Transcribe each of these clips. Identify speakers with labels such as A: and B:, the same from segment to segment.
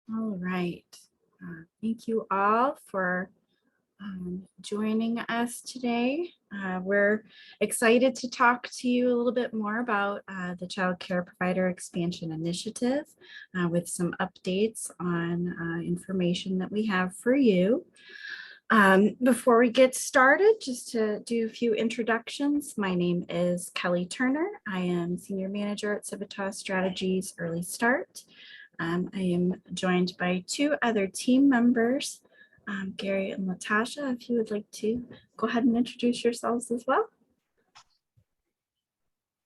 A: All right. Thank you all for joining us today. We're excited to talk to you a little bit more about the Child Care Provider Expansion Initiative with some updates on information that we have for you. Before we get started, just to do a few introductions, my name is Kelly Turner. I am Senior Manager at Civitas Strategies Early Start. I am joined by two other team members, Gary and Latasha. If you would like to go ahead and introduce yourselves as well.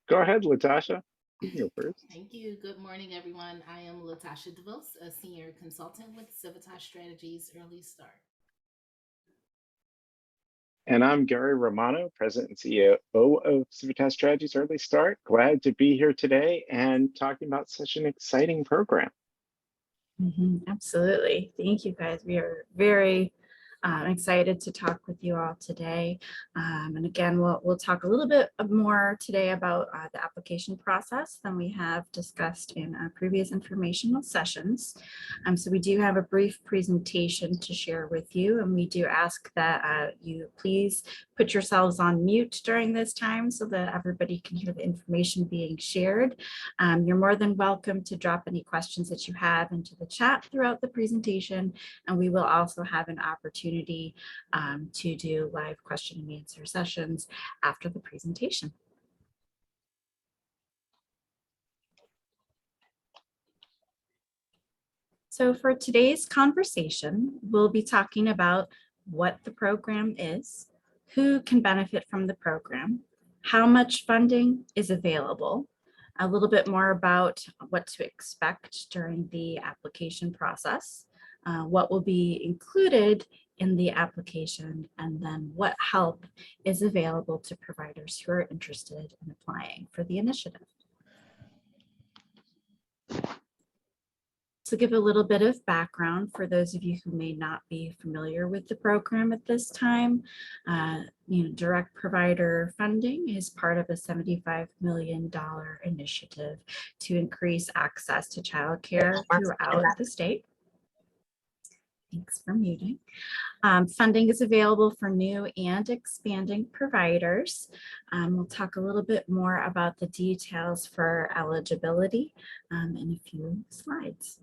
B: Go ahead, Latasha. You can go first.
C: Thank you. Good morning, everyone. I am Latasha DeVos, a senior consultant with Civitas Strategies Early Start.
B: And I'm Gary Romano, President and CEO of Civitas Strategies Early Start. Glad to be here today and talking about such an exciting program.
A: Absolutely. Thank you, guys. We are very excited to talk with you all today. And again, we'll talk a little bit more today about the application process than we have discussed in previous informational sessions. So we do have a brief presentation to share with you, and we do ask that you please put yourselves on mute during this time so that everybody can hear the information being shared. You're more than welcome to drop any questions that you have into the chat throughout the presentation, and we will also have an opportunity to do live question and answer sessions after the presentation. So for today's conversation, we'll be talking about what the program is, who can benefit from the program, how much funding is available, a little bit more about what to expect during the application process, what will be included in the application, and then what help is available to providers who are interested in applying for the initiative. To give a little bit of background for those of you who may not be familiar with the program at this time, direct provider funding is part of a $75 million initiative to increase access to childcare throughout the state. Thanks for muting. Funding is available for new and expanding providers. We'll talk a little bit more about the details for eligibility in a few slides.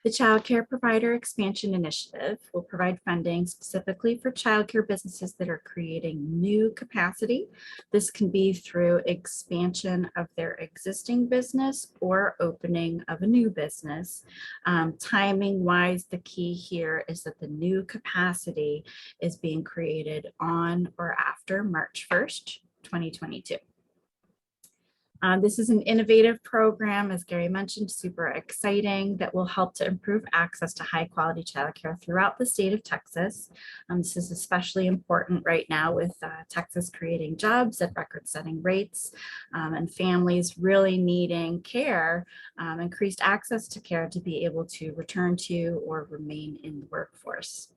A: The Child Care Provider Expansion Initiative will provide funding specifically for childcare businesses that are creating new capacity. This can be through expansion of their existing business or opening of a new business. Timing-wise, the key here is that the new capacity is being created on or after March 1st, 2022. This is an innovative program, as Gary mentioned, super exciting, that will help to improve access to high quality childcare throughout the state of Texas. This is especially important right now with Texas creating jobs at record setting rates and families really needing care, increased access to care to be able to return to or remain in the workforce.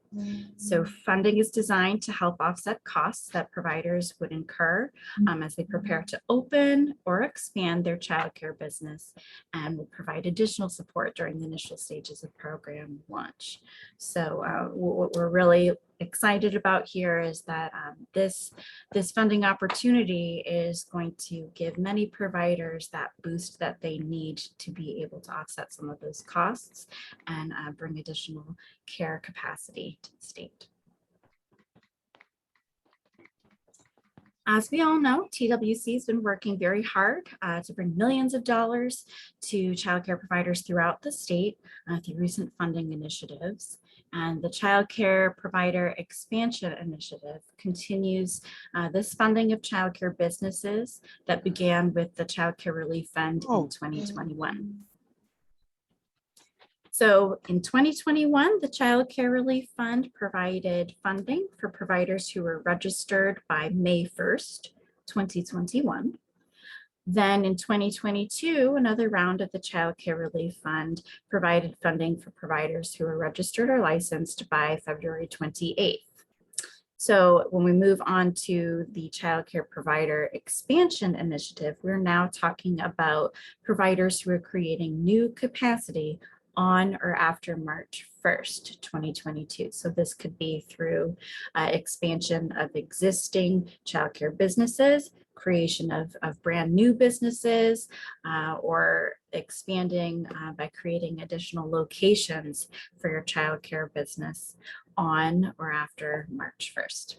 A: So funding is designed to help offset costs that providers would incur as they prepare to open or expand their childcare business, and will provide additional support during the initial stages of program launch. So what we're really excited about here is that this funding opportunity is going to give many providers that boost that they need to be able to offset some of those costs and bring additional care capacity to the state. As we all know, TWC has been working very hard to bring millions of dollars to childcare providers throughout the state through recent funding initiatives. And the Child Care Provider Expansion Initiative continues this funding of childcare businesses that began with the Child Care Relief Fund in 2021. So in 2021, the Child Care Relief Fund provided funding for providers who were registered by May 1st, 2021. Then in 2022, another round of the Child Care Relief Fund provided funding for providers who were registered or licensed by February 28th. So when we move on to the Child Care Provider Expansion Initiative, we're now talking about providers who are creating new capacity on or after March 1st, 2022. So this could be through expansion of existing childcare businesses, creation of brand new businesses, or expanding by creating additional locations for your childcare business on or after March 1st.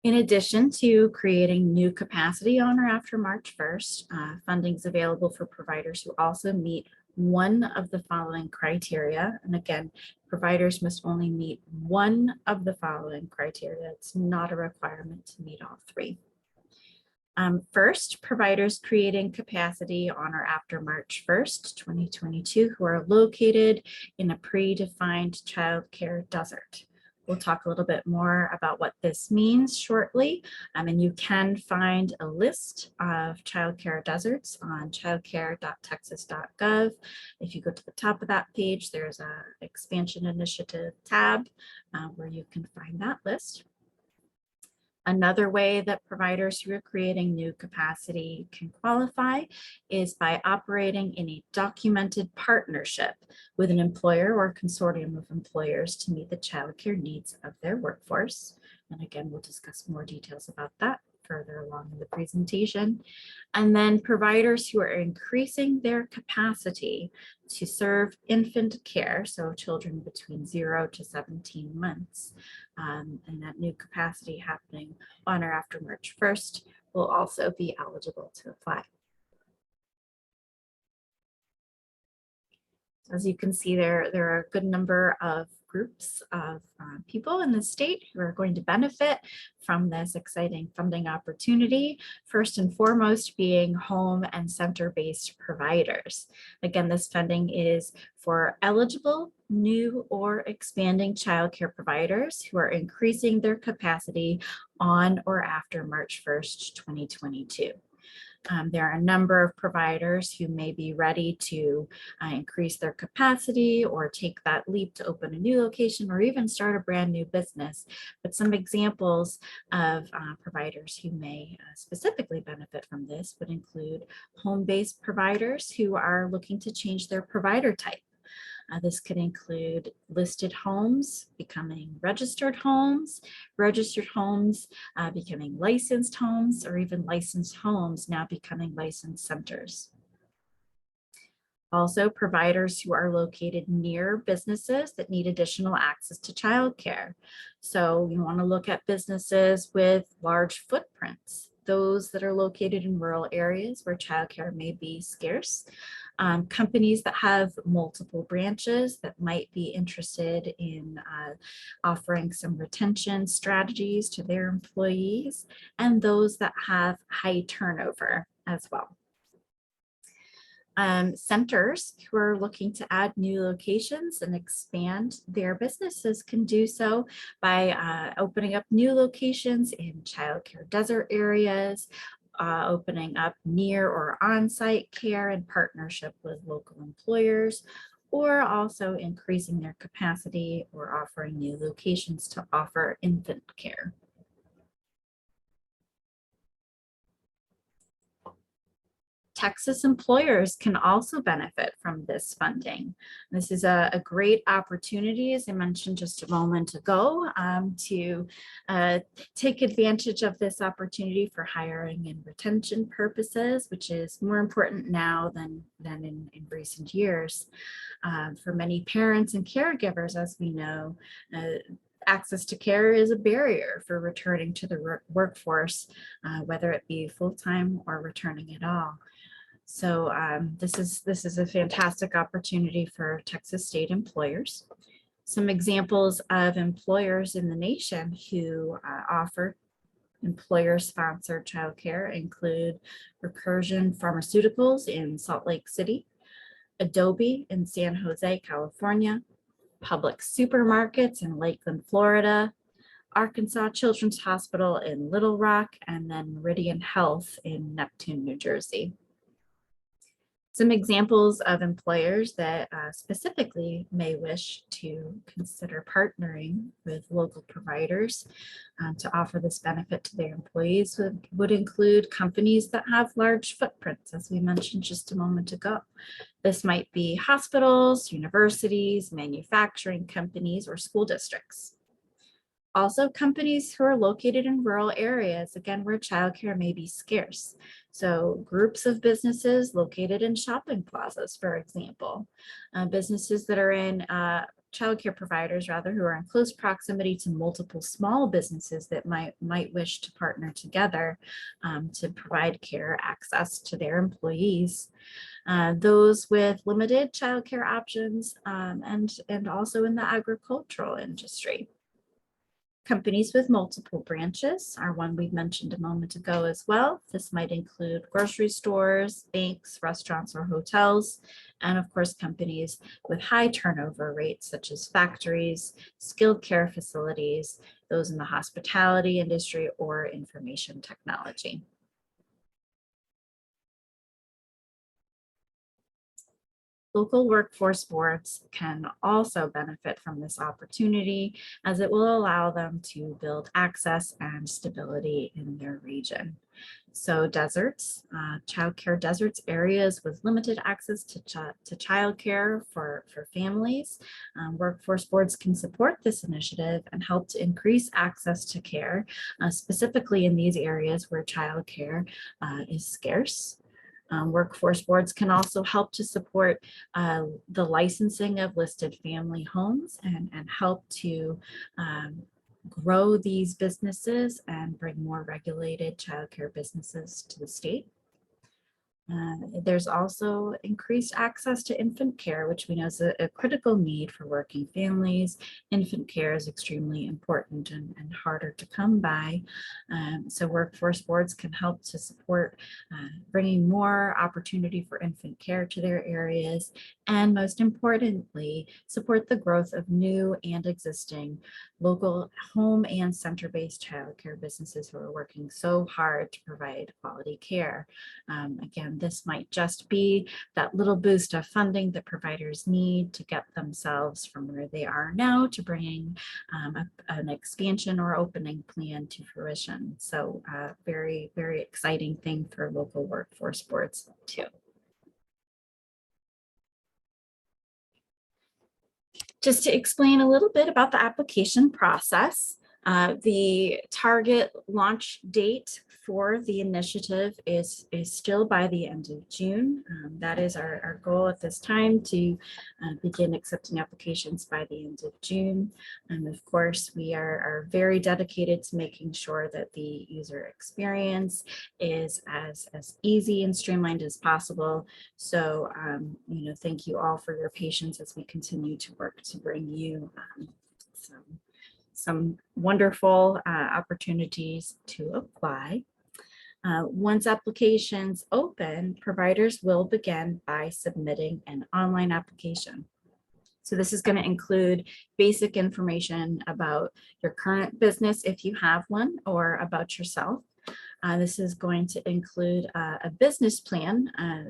A: In addition to creating new capacity on or after March 1st, funding is available for providers who also meet one of the following criteria. And again, providers must only meet one of the following criteria. It's not a requirement to meet all three. First, providers creating capacity on or after March 1st, 2022, who are located in a predefined childcare desert. We'll talk a little bit more about what this means shortly, and you can find a list of childcare deserts on childcare.texas.gov. If you go to the top of that page, there's an expansion initiative tab where you can find that list. Another way that providers who are creating new capacity can qualify is by operating in a documented partnership with an employer or consortium of employers to meet the childcare needs of their workforce. And again, we'll discuss more details about that further along in the presentation. And then providers who are increasing their capacity to serve infant care, so children between 0 to 17 months, and that new capacity happening on or after March 1st will also be eligible to apply. As you can see, there are a good number of groups of people in the state who are going to benefit from this exciting funding opportunity, first and foremost being home and center-based providers. Again, this funding is for eligible, new, or expanding childcare providers who are increasing their capacity on or after March 1st, 2022. There are a number of providers who may be ready to increase their capacity or take that leap to open a new location or even start a brand new business. But some examples of providers who may specifically benefit from this would include home-based providers who are looking to change their provider type. This could include listed homes becoming registered homes becoming licensed homes, or even licensed homes now becoming licensed centers. Also, providers who are located near businesses that need additional access to childcare. So you want to look at businesses with large footprints, those that are located in rural areas where childcare may be scarce. Companies that have multiple branches that might be interested in offering some retention strategies to their employees, and those that have high turnover as well. Centers who are looking to add new locations and expand their businesses can do so by opening up new locations in childcare desert areas, opening up near or on-site care in partnership with local employers, or also increasing their capacity or offering new locations to offer infant care. Texas employers can also benefit from this funding. This is a great opportunity, as I mentioned just a moment ago, to take advantage of this opportunity for hiring and retention purposes, which is more important now than in recent years. For many parents and caregivers, as we know, access to care is a barrier for returning to the workforce, whether it be full-time or returning at all. So this is a fantastic opportunity for Texas state employers. Some examples of employers in the nation who offer employer-sponsored childcare include Recursion Pharmaceuticals in Salt Lake City, Adobe in San Jose, California, Public Supermarkets in Lakeland, Florida, Arkansas Children's Hospital in Little Rock, and then Meridian Health in Neptune, New Jersey. Some examples of employers that specifically may wish to consider partnering with local providers to offer this benefit to their employees would include companies that have large footprints, as we mentioned just a moment ago. This might be hospitals, universities, manufacturing companies, or school districts. Also, companies who are located in rural areas, again, where childcare may be scarce. So groups of businesses located in shopping plazas, for example, businesses that are in childcare providers, rather, who are in close proximity to multiple small businesses that might wish to partner together to provide care access to their employees. Those with limited childcare options and also in the agricultural industry. Companies with multiple branches are one we mentioned a moment ago as well. This might include grocery stores, banks, restaurants, or hotels, and of course, companies with high turnover rates, such as factories, skilled care facilities, those in the hospitality industry, or information technology. Local workforce boards can also benefit from this opportunity, as it will allow them to build access and stability in their region. So deserts, childcare deserts, areas with limited access to childcare for families. Workforce boards can support this initiative and help to increase access to care, specifically in these areas where childcare is scarce. Workforce boards can also help to support the licensing of listed family homes and help to grow these businesses and bring more regulated childcare businesses to the state. There's also increased access to infant care, which we know is a critical need for working families. Infant care is extremely important and harder to come by. So workforce boards can help to support bringing more opportunity for infant care to their areas, and most importantly, support the growth of new and existing local home and center-based childcare businesses who are working so hard to provide quality care. Again, this might just be that little boost of funding that providers need to get themselves from where they are now to bringing an expansion or opening plan to fruition. So very, very exciting thing for local workforce boards too. Just to explain a little bit about the application process, the target launch date for the initiative is still by the end of June. That is our goal at this time, to begin accepting applications by the end of June. And of course, we are very dedicated to making sure that the user experience is as easy and streamlined as possible. So, thank you all for your patience as we continue to work to bring you some wonderful opportunities to apply. Once applications open, providers will begin by submitting an online application. So this is going to include basic information about your current business, if you have one, or about yourself. This is going to include a business plan.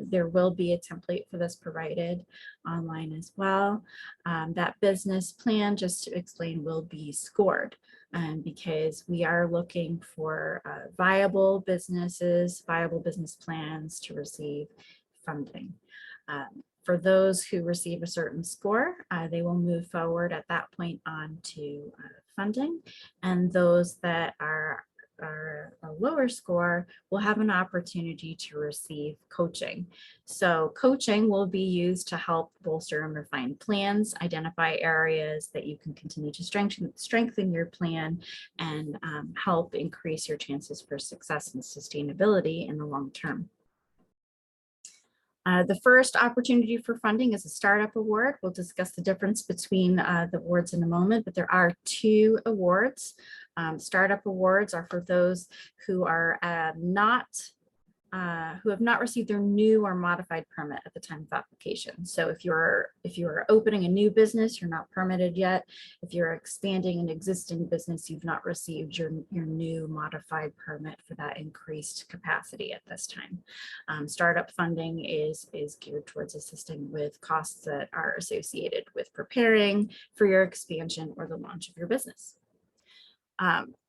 A: There will be a template for this provided online as well. That business plan, just to explain, will be scored because we are looking for viable business plans to receive funding. For those who receive a certain score, they will move forward at that point on to funding, and those that are a lower score will have an opportunity to receive coaching. So coaching will be used to help bolster and refine plans, identify areas that you can continue to strengthen your plan, and help increase your chances for success and sustainability in the long term. The first opportunity for funding is a startup award. We'll discuss the difference between the awards in a moment, but there are two awards. Startup awards are for those who are not who have not received their new or modified permit at the time of application. So if you're opening a new business, you're not permitted yet. If you're expanding an existing business, you've not received your new modified permit for that increased capacity at this time. Startup funding is geared towards assisting with costs that are associated with preparing for your expansion or the launch of your business.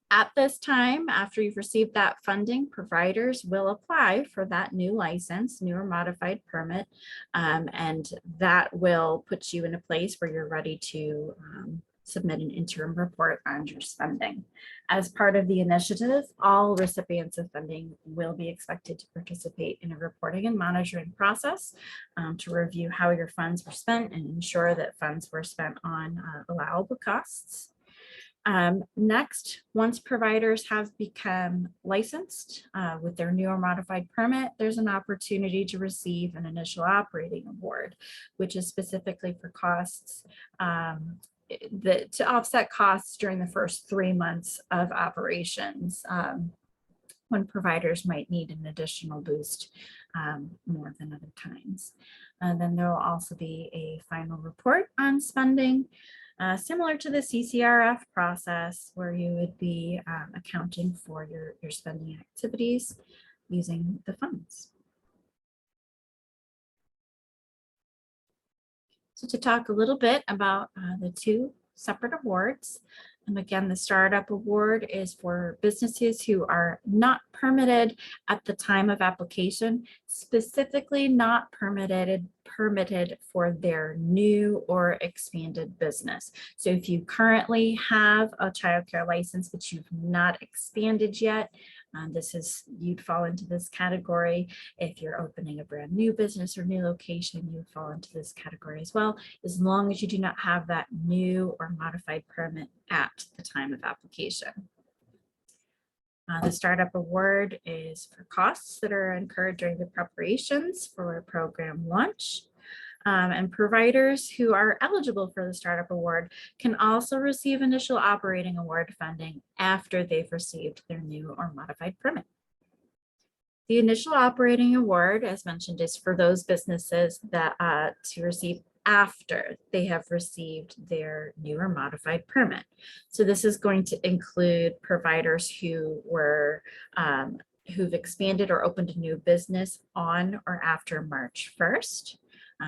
A: At this time, after you've received that funding, providers will apply for that new license, new or modified permit, and that will put you in a place where you're ready to submit an interim report on your spending. As part of the initiative, all recipients of funding will be expected to participate in a reporting and monitoring process to review how your funds were spent and ensure that funds were spent on allowable costs. Next, once providers have become licensed with their new or modified permit, there's an opportunity to receive an initial operating award, which is specifically for costs to offset costs during the first 3 months of operations when providers might need an additional boost more than other times. Then there will also be a final report on spending. Similar to the CCRF process, where you would be accounting for your spending activities using the funds. So to talk a little bit about the two separate awards. Again, the Startup Award is for businesses who are not permitted at the time of application, specifically not permitted for their new or expanded business. So if you currently have a childcare license, but you've not expanded yet, you'd fall into this category. If you're opening a brand new business or new location, you would fall into this category as well, as long as you do not have that new or modified permit at the time of application. The Startup Award is for costs that are incurred during the preparations for a program launch. And providers who are eligible for the Startup Award can also receive initial operating award funding after they've received their new or modified permit. The initial operating award, as mentioned, is for those businesses that to receive after they have received their new or modified permit. So this is going to include providers who were who've expanded or opened a new business on or after March 1st.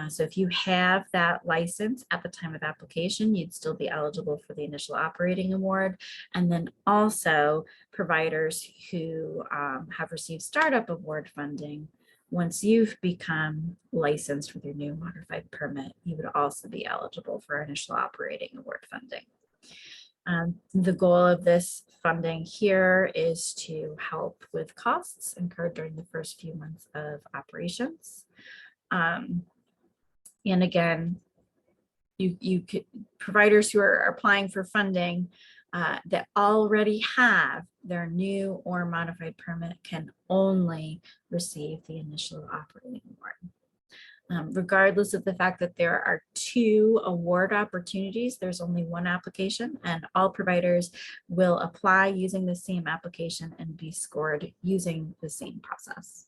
A: So if you have that license at the time of application, you'd still be eligible for the initial operating award. And then also providers who have received Startup Award funding. Once you've become licensed with your new modified permit, you would also be eligible for initial operating award funding. The goal of this funding here is to help with costs incurred during the first few months of operations. And again, you could, providers who are applying for funding that already have their new or modified permit can only receive the initial operating award. Regardless of the fact that there are 2 award opportunities, there's only 1 application, and all providers will apply using the same application and be scored using the same process.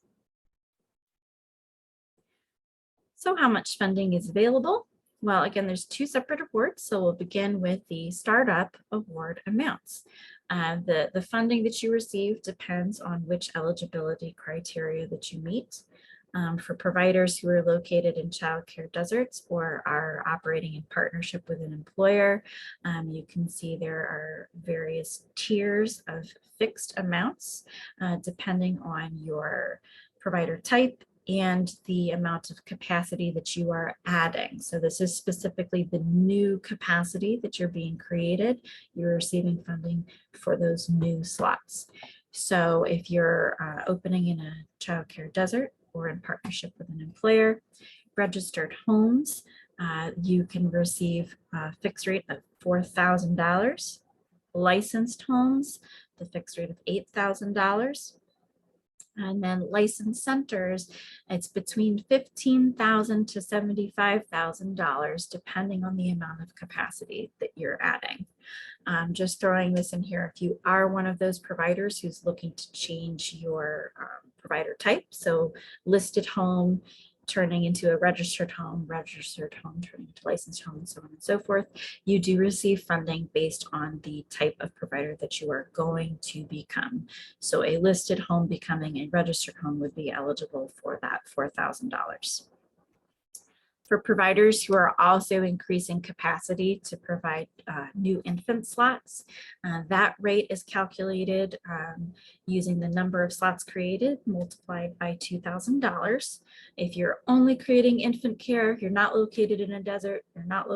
A: So how much funding is available? Well, again, there's 2 separate awards. So we'll begin with the Startup Award amounts. The funding that you receive depends on which eligibility criteria that you meet. For providers who are located in childcare deserts or are operating in partnership with an employer, you can see there are various tiers of fixed amounts depending on your provider type and the amount of capacity that you are adding. So this is specifically the new capacity that you're being created. You're receiving funding for those new slots. So if you're opening in a childcare desert or in partnership with an employer, registered homes, you can receive a fixed rate of $4,000. Licensed homes, the fixed rate of $8,000. And then licensed centers, it's between $15,000 to $75,000, depending on the amount of capacity that you're adding. Just throwing this in here, if you are one of those providers who's looking to change your provider type, so listed home turning into a registered home turning into licensed home, and so on and so forth, you do receive funding based on the type of provider that you are going to become. So a listed home becoming a registered home would be eligible for that $4,000. For providers who are also increasing capacity to provide new infant slots, that rate is calculated using the number of slots created multiplied by $2,000. If you're only creating infant care, you're not located in a desert, you're not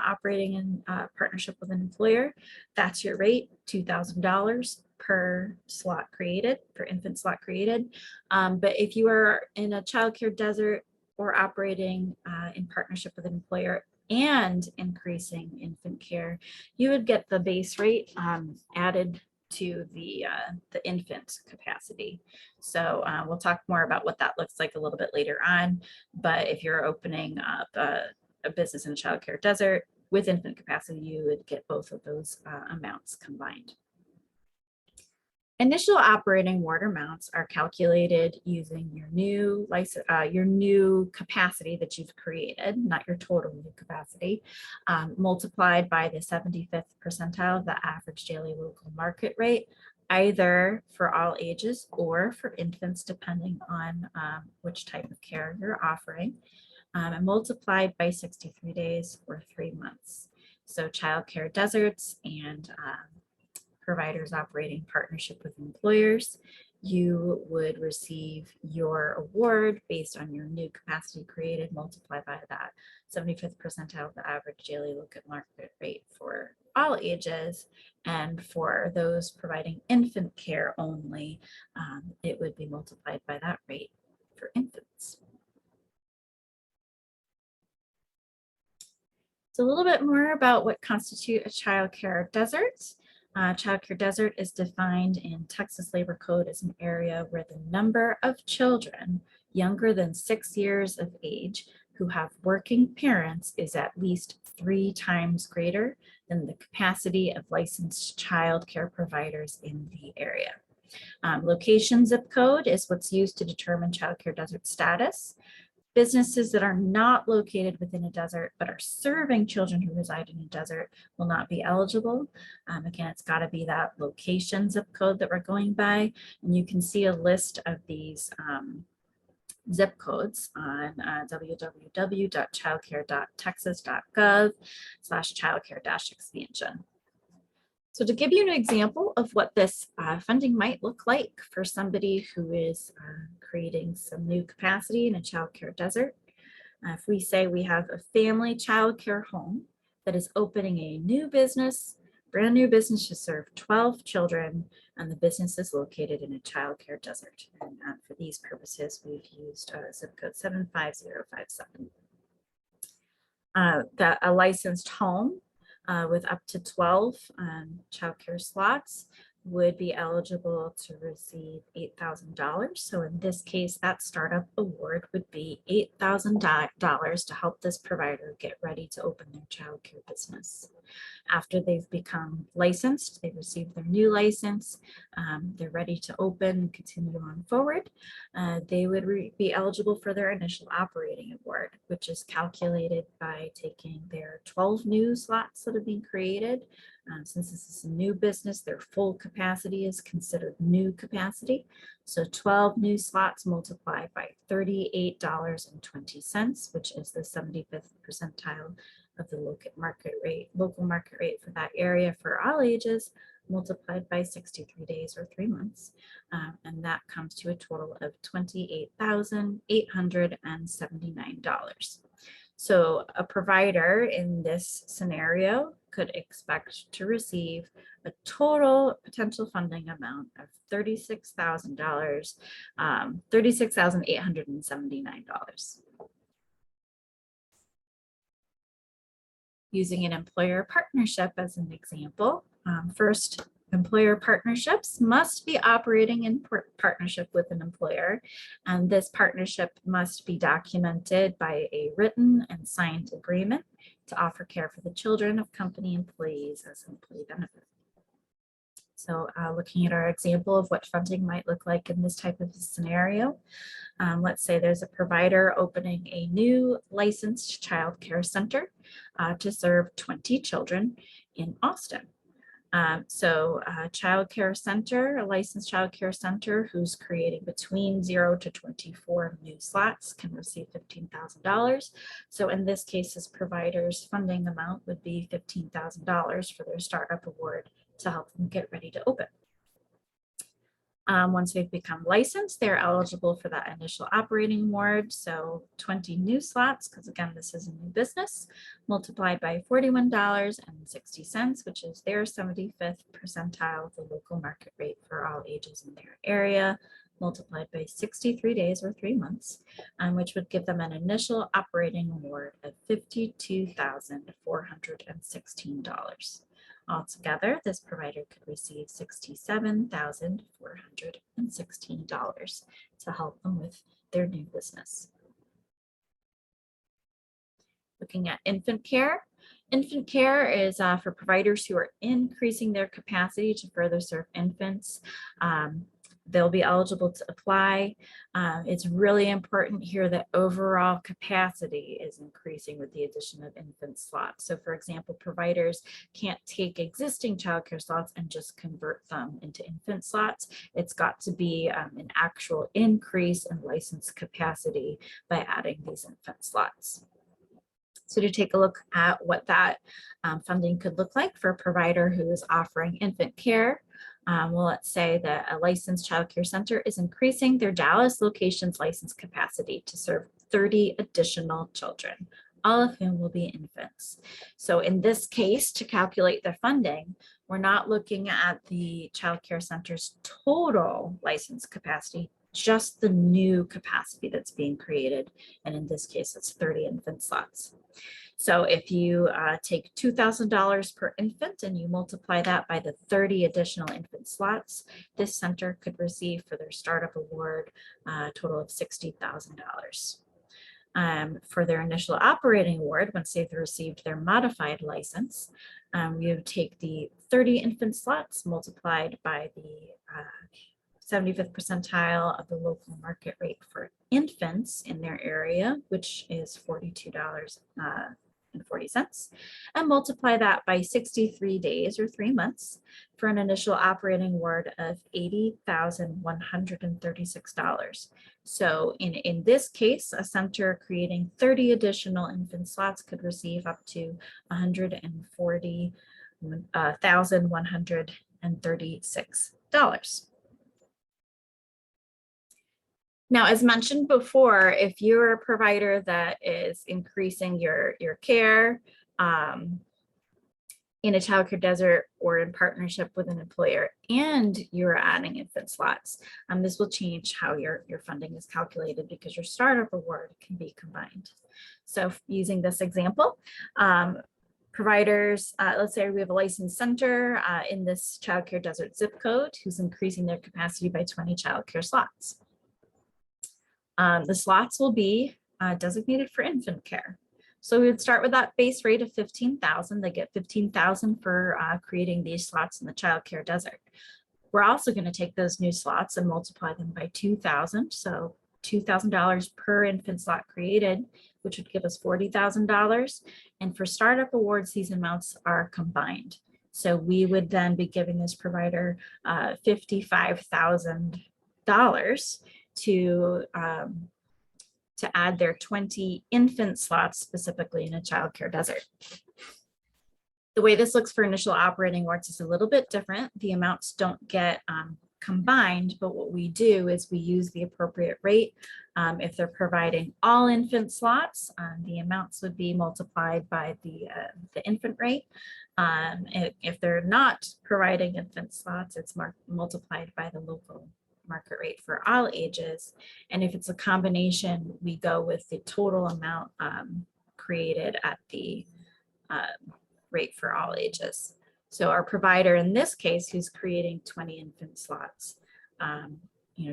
A: operating in partnership with an employer, that's your rate, $2,000 per slot created, per infant slot created. But if you are in a childcare desert or operating in partnership with an employer and increasing infant care, you would get the base rate added to the infant capacity. So we'll talk more about what that looks like a little bit later on. But if you're opening up a business in a childcare desert with infant capacity, you would get both of those amounts combined. Initial operating ward amounts are calculated using your new license, your new capacity that you've created, not your total new capacity, multiplied by the 75th percentile of the average daily local market rate, either for all ages or for infants, depending on which type of care you're offering, and multiplied by 63 days or 3 months. So childcare deserts and providers operating partnership with employers, you would receive your award based on your new capacity created multiplied by that 75th percentile of the average daily local market rate for all ages. And for those providing infant care only, it would be multiplied by that rate for infants. So a little bit more about what constitutes a childcare desert. Childcare desert is defined in Texas Labor Code as an area where the number of children younger than 6 years of age who have working parents is at least 3 times greater than the capacity of licensed child care providers in the area. Location zip code is what's used to determine childcare desert status. Businesses that are not located within a desert but are serving children who reside in a desert will not be eligible. Again, it's got to be that location zip code that we're going by. And you can see a list of these zip codes on www.childcare.texas.gov/childcare-expansion. So to give you an example of what this funding might look like for somebody who is creating some new capacity in a childcare desert, if we say we have a family childcare home that is opening a new business, brand new business to serve 12 children, and the business is located in a childcare desert. And for these purposes, we've used zip code 75057. A licensed home with up to 12 childcare slots would be eligible to receive $8,000. So in this case, that startup award would be $8,000 to help this provider get ready to open their childcare business. After they've become licensed, they receive their new license, they're ready to open and continue on forward, they would be eligible for their initial operating award, which is calculated by taking their 12 new slots that have been created. Since this is a new business, their full capacity is considered new capacity. So 12 new slots multiplied by $38.20, which is the 75th percentile of the local market rate for that area for all ages, multiplied by 63 days or 3 months. And that comes to a total of $28,879. So a provider in this scenario could expect to receive a total potential funding amount of $36,000, $36,879. Using an employer partnership as an example, first, employer partnerships must be operating in partnership with an employer, and this partnership must be documented by a written and signed agreement to offer care for the children of company employees as employee benefit. So looking at our example of what funding might look like in this type of scenario, let's say there's a provider opening a new licensed child care center to serve 20 children in Austin. So a child care center, a licensed child care center who's creating between 0 to 24 new slots can receive $15,000. So in this case, this provider's funding amount would be $15,000 for their startup award to help them get ready to open. Once they've become licensed, they're eligible for that initial operating award. So 20 new slots, because again, this is a new business, multiplied by $41.60, which is their 75th percentile of the local market rate for all ages in their area, multiplied by 63 days or 3 months, which would give them an initial operating award of $52,416. Altogether, this provider could receive $67,416 to help them with their new business. Looking at infant care. Infant care is for providers who are increasing their capacity to further serve infants. They'll be eligible to apply. It's really important here that overall capacity is increasing with the addition of infant slots. So for example, providers can't take existing childcare slots and just convert them into infant slots. It's got to be an actual increase in licensed capacity by adding these infant slots. So to take a look at what that funding could look like for a provider who is offering infant care, well, let's say that a licensed child care center is increasing their Dallas location's license capacity to serve 30 additional children, all of whom will be infants. So in this case, to calculate the funding, we're not looking at the child care center's total license capacity, just the new capacity that's being created. And in this case, it's 30 infant slots. So if you take $2,000 per infant and you multiply that by the 30 additional infant slots, this center could receive for their startup award a total of $60,000. For their initial operating award, once they've received their modified license, you would take the 30 infant slots multiplied by the 75th percentile of the local market rate for infants in their area, which is $42.40, and multiply that by 63 days or 3 months for an initial operating award of $80,136. So in this case, a center creating 30 additional infant slots could receive up to $140,136. Now, as mentioned before, if you're a provider that is increasing your care in a childcare desert or in partnership with an employer, and you're adding infant slots, this will change how your funding is calculated because your startup award can be combined. So using this example, providers, let's say we have a licensed center in this childcare desert zip code who's increasing their capacity by 20 childcare slots. The slots will be designated for infant care. So we would start with that base rate of $15,000. They get $15,000 for creating these slots in the childcare desert. We're also going to take those new slots and multiply them by 2,000. So $2,000 per infant slot created, which would give us $40,000. And for startup awards, these amounts are combined. So we would then be giving this provider $55,000 to add their 20 infant slots specifically in a childcare desert. The way this looks for initial operating awards is a little bit different. The amounts don't get combined, but what we do is we use the appropriate rate. If they're providing all infant slots, the amounts would be multiplied by the infant rate. If they're not providing infant slots, it's multiplied by the local market rate for all ages. And if it's a combination, we go with the total amount created at the rate for all ages. So our provider in this case, who's creating 20 infant slots,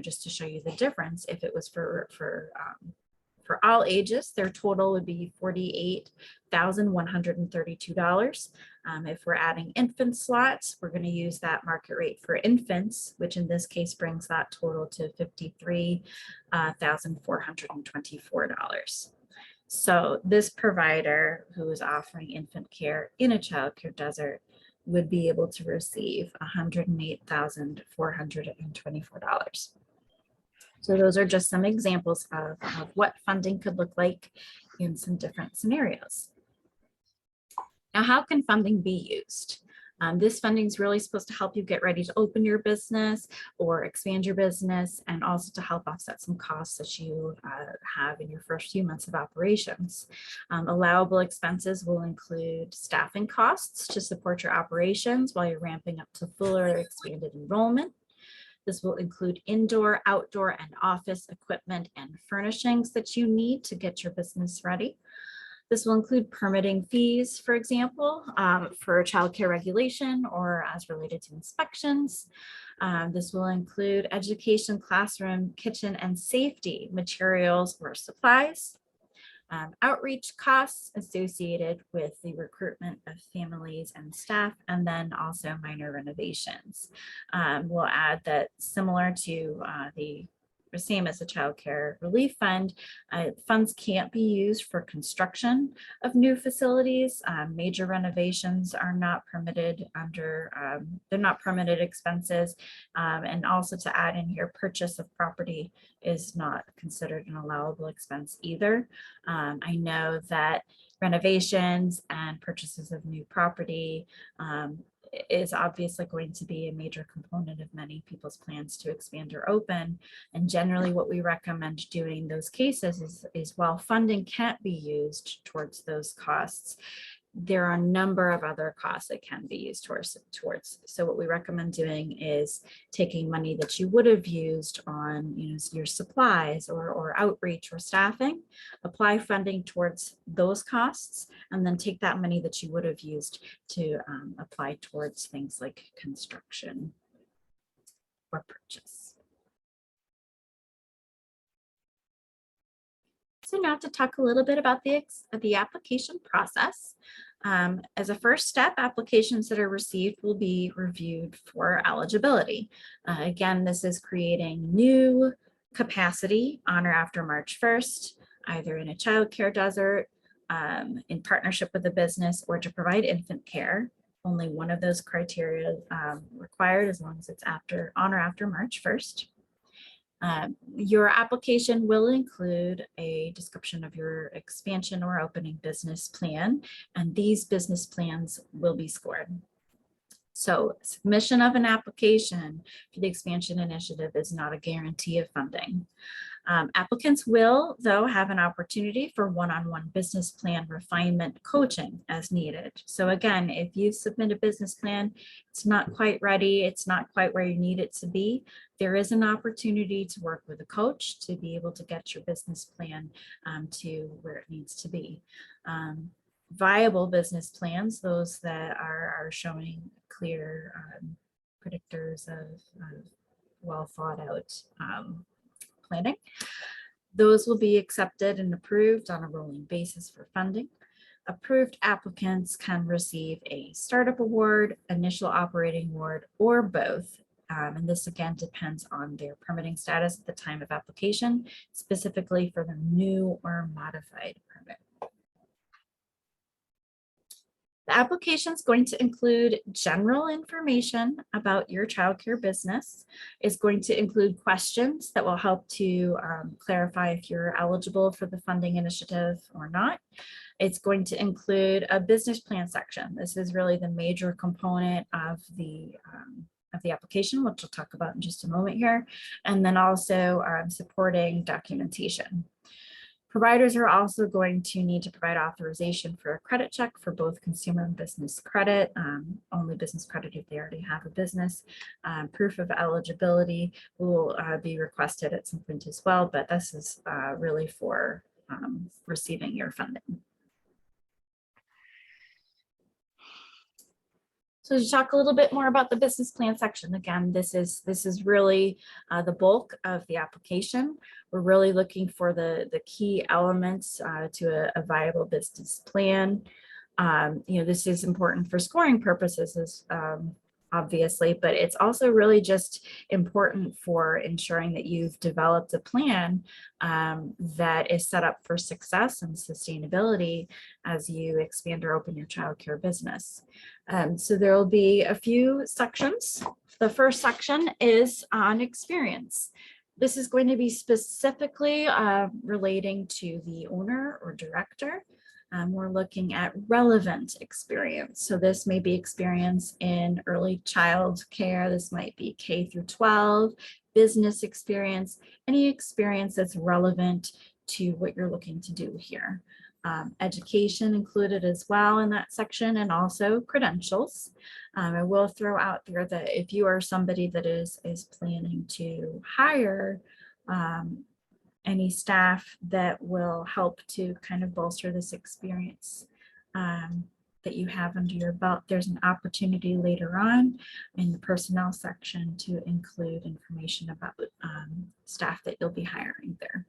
A: just to show you the difference, if it was for For all ages, their total would be $48,132. If we're adding infant slots, we're going to use that market rate for infants, which in this case brings that total to $53,424. So this provider who is offering infant care in a childcare desert would be able to receive $108,424. So those are just some examples of what funding could look like in some different scenarios. Now, how can funding be used? This funding is really supposed to help you get ready to open your business or expand your business, and also to help offset some costs that you have in your first few months of operations. Allowable expenses will include staffing costs to support your operations while you're ramping up to fuller expanded enrollment. This will include indoor, outdoor, and office equipment and furnishings that you need to get your business ready. This will include permitting fees, for example, for childcare regulation or as related to inspections. This will include education, classroom, kitchen, and safety materials or supplies. Outreach costs associated with the recruitment of families and staff, and then also minor renovations. We'll add that similar to the same as the Child Care Relief Fund, funds can't be used for construction of new facilities. Major renovations are not permitted under, they're not permitted expenses. And also to add in here, purchase of property is not considered an allowable expense either. I know that renovations and purchases of new property is obviously going to be a major component of many people's plans to expand or open. And generally what we recommend doing in those cases is while funding can't be used towards those costs, there are a number of other costs that can be used towards. So what we recommend doing is taking money that you would have used on your supplies or outreach or staffing, apply funding towards those costs, and then take that money that you would have used to apply towards things like construction or purchase. So now to talk a little bit about the application process. As a first step, applications that are received will be reviewed for eligibility. Again, this is creating new capacity on or after March 1st, either in a childcare desert, in partnership with a business, or to provide infant care. Only one of those criteria required as long as it's on or after March 1st. Your application will include a description of your expansion or opening business plan, and these business plans will be scored. So submission of an application for the expansion initiative is not a guarantee of funding. Applicants will, though, have an opportunity for one-on-one business plan refinement coaching as needed. So again, if you submit a business plan, it's not quite ready, it's not quite where you need it to be, there is an opportunity to work with a coach to be able to get your business plan to where it needs to be. Viable business plans, those that are showing clear predictors of well thought out planning. Those will be accepted and approved on a rolling basis for funding. Approved applicants can receive a startup award, initial operating award, or both. And this again depends on their permitting status at the time of application, specifically for the new or modified permit. The application is going to include general information about your childcare business. It's going to include questions that will help to clarify if you're eligible for the funding initiative or not. It's going to include a business plan section. This is really the major component of the application, which we'll talk about in just a moment here, and then also supporting documentation. Providers are also going to need to provide authorization for a credit check for both consumer and business credit, only business credit if they already have a business. Proof of eligibility will be requested at some point as well, but this is really for receiving your funding. So to talk a little bit more about the business plan section, again, this is really the bulk of the application. We're really looking for the key elements to a viable business plan. This is important for scoring purposes, obviously, but it's also really just important for ensuring that you've developed a plan that is set up for success and sustainability as you expand or open your childcare business. So there will be a few sections. The first section is on experience. This is going to be specifically relating to the owner or director. We're looking at relevant experience. So this may be experience in early child care. This might be K through 12, business experience, any experience that's relevant to what you're looking to do here. Education included as well in that section, and also credentials. I will throw out there that if you are somebody that is planning to hire any staff that will help to kind of bolster this experience that you have under your belt, there's an opportunity later on in the personnel section to include information about staff that you'll be hiring there.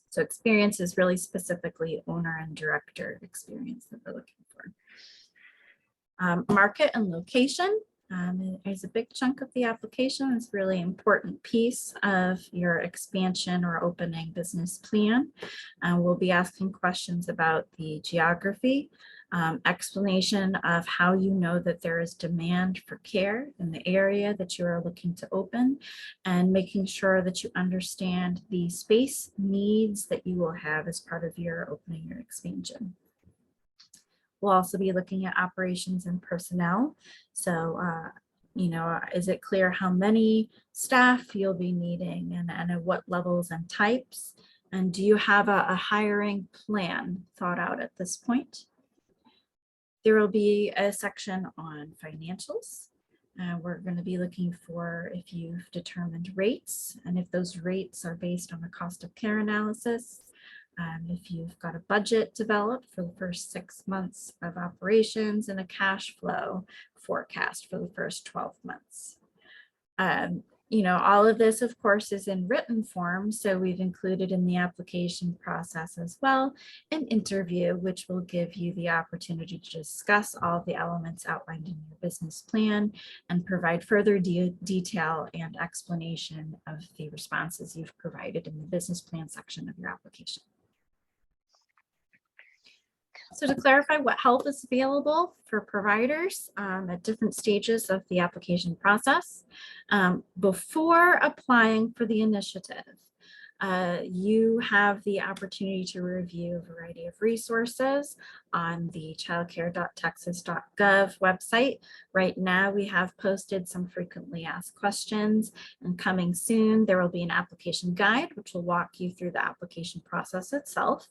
A: So experience is really specifically owner and director experience that we're looking for. Market and location. Is a big chunk of the application. It's a really important piece of your expansion or opening business plan. We'll be asking questions about the geography, explanation of how you know that there is demand for care in the area that you are looking to open, and making sure that you understand the space needs that you will have as part of your opening or expansion. We'll also be looking at operations and personnel. So, is it clear how many staff you'll be needing and at what levels and types? And do you have a hiring plan thought out at this point? There will be a section on financials. We're going to be looking for if you've determined rates, and if those rates are based on a cost of care analysis. If you've got a budget developed for the first 6 months of operations, and a cash flow forecast for the first 12 months. All of this, of course, is in written form. So we've included in the application process as well an interview, which will give you the opportunity to discuss all the elements outlined in your business plan and provide further detail and explanation of the responses you've provided in the business plan section of your application. So to clarify what help is available for providers at different stages of the application process, before applying for the initiative, you have the opportunity to review a variety of resources on the childcare.texas.gov website. Right now, we have posted some frequently asked questions, and coming soon, there will be an application guide, which will walk you through the application process itself.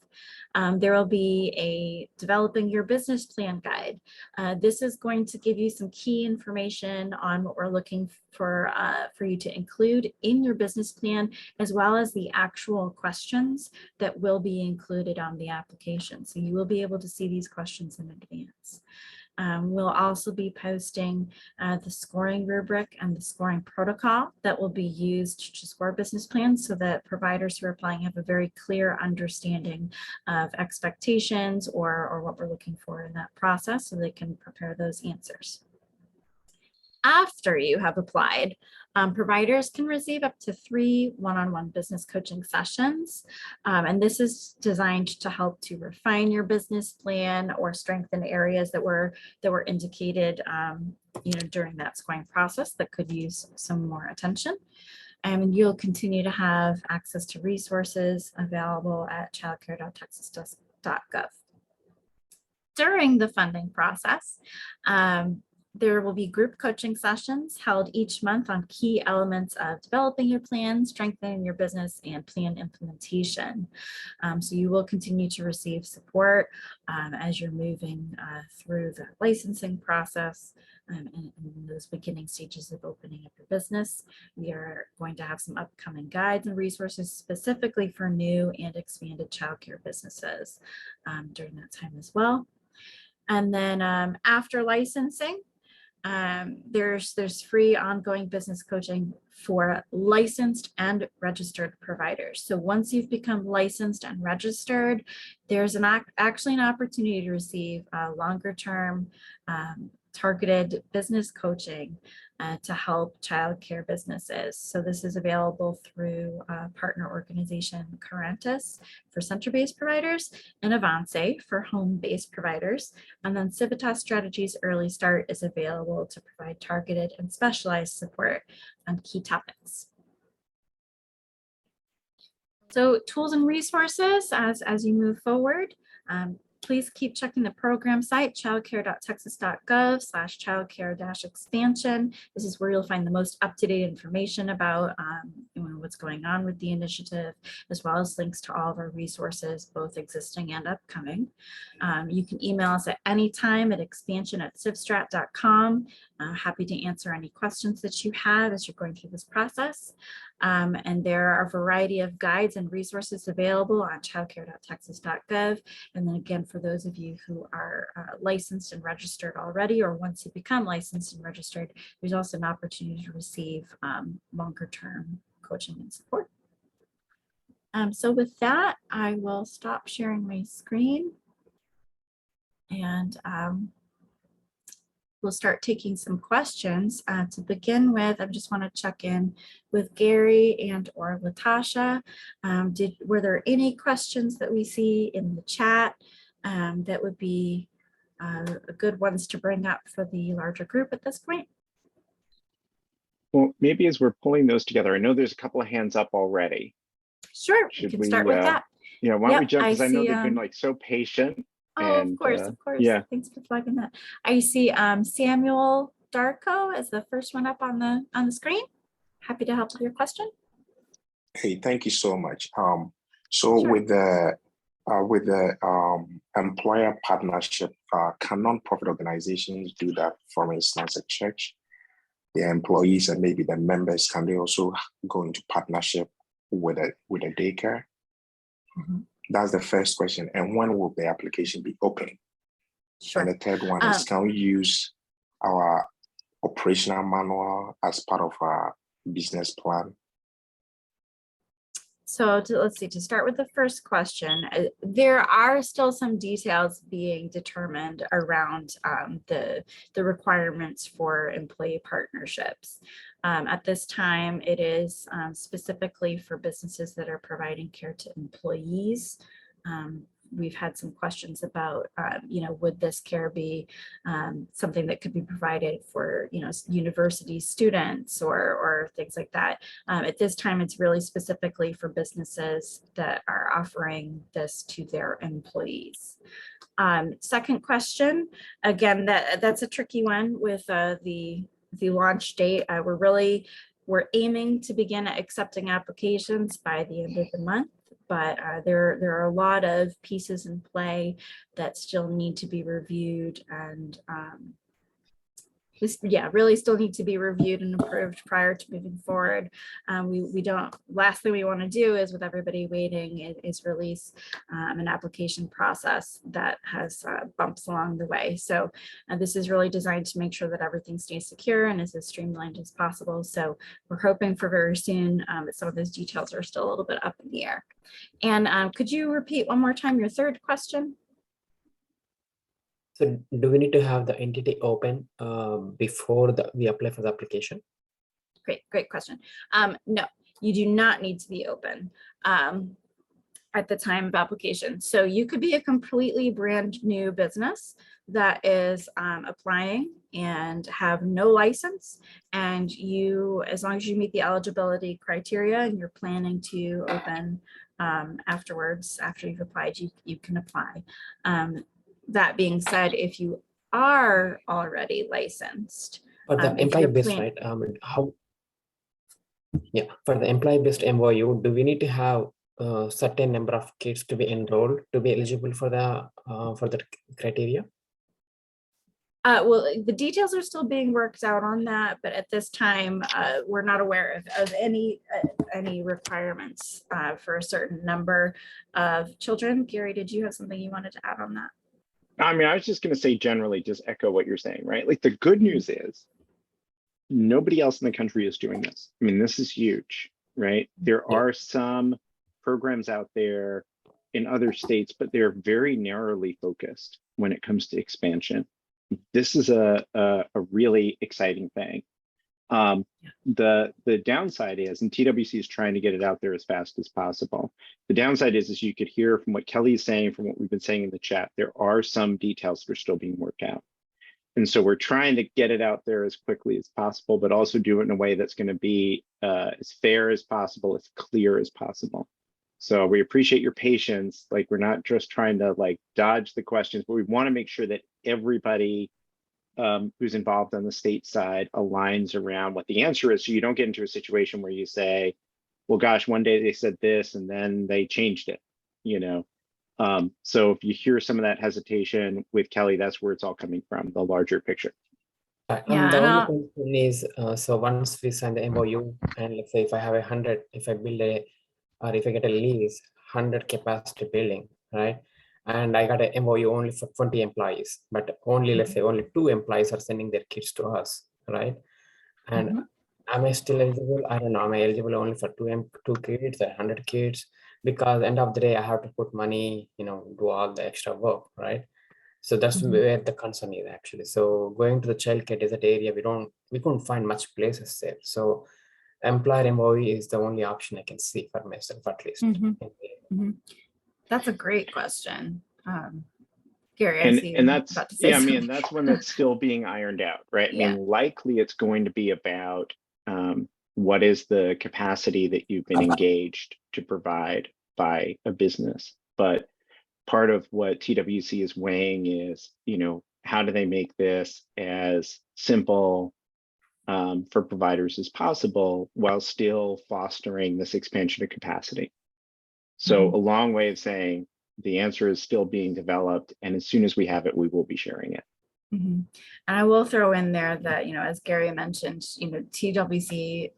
A: There will be a developing your business plan guide. This is going to give you some key information on what we're looking for you to include in your business plan, as well as the actual questions that will be included on the application. So you will be able to see these questions in advance. We'll also be posting the scoring rubric and the scoring protocol that will be used to score business plans, so that providers who are applying have a very clear understanding of expectations or what we're looking for in that process, so they can prepare those answers. After you have applied, providers can receive up to 3 one-on-one business coaching sessions. And this is designed to help to refine your business plan or strengthen areas that were indicated during that scoring process that could use some more attention. And you'll continue to have access to resources available at childcare.texas.gov. During the funding process, there will be group coaching sessions held each month on key elements of developing your plan, strengthening your business, and plan implementation. So you will continue to receive support as you're moving through the licensing process and in those beginning stages of opening up your business. We are going to have some upcoming guides and resources specifically for new and expanded childcare businesses during that time as well. And then after licensing, There's free ongoing business coaching for licensed and registered providers. So once you've become licensed and registered, there's actually an opportunity to receive longer term targeted business coaching to help childcare businesses. So this is available through partner organization Carantis for center-based providers and Avance for home-based providers. And then Civitas Strategies Early Start is available to provide targeted and specialized support on key topics. So tools and resources as you move forward. Please keep checking the program site, childcare.texas.gov/childcare-expansion. This is where you'll find the most up-to-date information about what's going on with the initiative, as well as links to all of our resources, both existing and upcoming. You can email us at any time at expansion@civstrat.com. Happy to answer any questions that you have as you're going through this process. And there are a variety of guides and resources available on childcare.texas.gov. And then again, for those of you who are licensed and registered already, or once you become licensed and registered, there's also an opportunity to receive longer term coaching and support. So with that, I will stop sharing my screen and we'll start taking some questions. To begin with, I just want to check in with Gary and or Latasha. Were there any questions that we see in the chat that would be good ones to bring up for the larger group at this point?
B: Well, maybe as we're pulling those together, I know there's a couple of hands up already.
A: Sure, we can start with that.
B: Yeah, why don't we jump, because I know they've been like so patient.
A: Oh, of course.
B: Yeah.
A: Thanks for flagging that. I see Samuel Darko as the first one up on the screen. Happy to help with your question.
D: Hey, thank you so much. So
A: Sure.
D: with the employer partnership, can nonprofit organizations do that? For instance, a church, their employees and maybe the members, can they also go into partnership with a daycare?
A: Mm-hmm.
D: That's the first question. And when will the application be open?
A: Sure.
D: And the third one is, can we use our operational manual as part of our business plan?
A: So let's see, to start with the first question, there are still some details being determined around the requirements for employee partnerships. At this time, it is specifically for businesses that are providing care to employees. We've had some questions about, would this care be something that could be provided for, university students or things like that. At this time, it's really specifically for businesses that are offering this to their employees. Second question, again, that's a tricky one with the launch date. We're aiming to begin accepting applications by the end of the month. But there are a lot of pieces in play that still need to be reviewed and really still need to be reviewed and approved prior to moving forward. Last thing we want to do is, with everybody waiting, is release an application process that has bumps along the way. So this is really designed to make sure that everything stays secure and is as streamlined as possible. So we're hoping for very soon, but some of those details are still a little bit up in the air. And could you repeat one more time your third question?
E: So do we need to have the entity open before we apply for the application?
A: Great question. No, you do not need to be open at the time of application. So you could be a completely brand new business that is applying and have no license, and as long as you meet the eligibility criteria and you're planning to open afterwards, after you've applied, you can apply. That being said, if you are already licensed,
E: for the employee-based, right? For the employee-based MOU, do we need to have a certain number of kids to be enrolled to be eligible for the criteria?
A: Well, the details are still being worked out on that, but at this time, we're not aware of any requirements for a certain number of children. Gary, did you have something you wanted to add on that?
B: I mean, I was just going to say generally, just echo what you're saying, right? Like the good news is nobody else in the country is doing this. I mean, this is huge, right? There
E: Yeah.
B: are some programs out there in other states, but they're very narrowly focused when it comes to expansion. This is a really exciting thing. The downside is, and TWC is trying to get it out there as fast as possible. The downside is you could hear from what Kelly's saying, from what we've been saying in the chat, there are some details that are still being worked out. And so we're trying to get it out there as quickly as possible, but also do it in a way that's going to be as fair as possible, as clear as possible. So we appreciate your patience. Like, we're not just trying to like dodge the questions, but we want to make sure that everybody who's involved on the state side aligns around what the answer is. So you don't get into a situation where you say, well, gosh, one day they said this and then they changed it, you know? So if you hear some of that hesitation with Kelly, that's where it's all coming from, the larger picture.
A: Yeah,
E: The
A: and
E: only
A: I'll-
E: concern is, so once we sign the MOU, and let's say if I have 100, if I build a, or if I get a lease, 100 capacity building, right? And I got a MOU only for 20 employees, but only, let's say only 2 employees are sending their kids to us, right? And
A: Mhm.
E: am I still eligible? I don't know. Am I eligible only for 2 kids or 100 kids? Because end of the day, I have to put money, you know, do all the extra work, right? So that's
A: Mhm.
E: where the concern is actually. So going to the childcare desert area, we couldn't find much places there. So employer MOE is the only option I can see for myself, at least.
A: Mhm. Mhm. That's a great question. Gary, I see
B: And
A: you
B: that's,
A: about to say
B: yeah, I mean,
A: something.
B: that's one that's still being ironed out, right? I
A: Yeah.
B: mean, likely it's going to be about what is the capacity that you've been engaged to provide by a business. But part of what TWC is weighing is, you know, how do they make this as simple for providers as possible while still fostering this expansion of capacity? So
A: Mhm.
B: a long way of saying the answer is still being developed, and as soon as we have it, we will be sharing it.
A: Mhm. And I will throw in there that, you know, as Gary mentioned, you know, TWC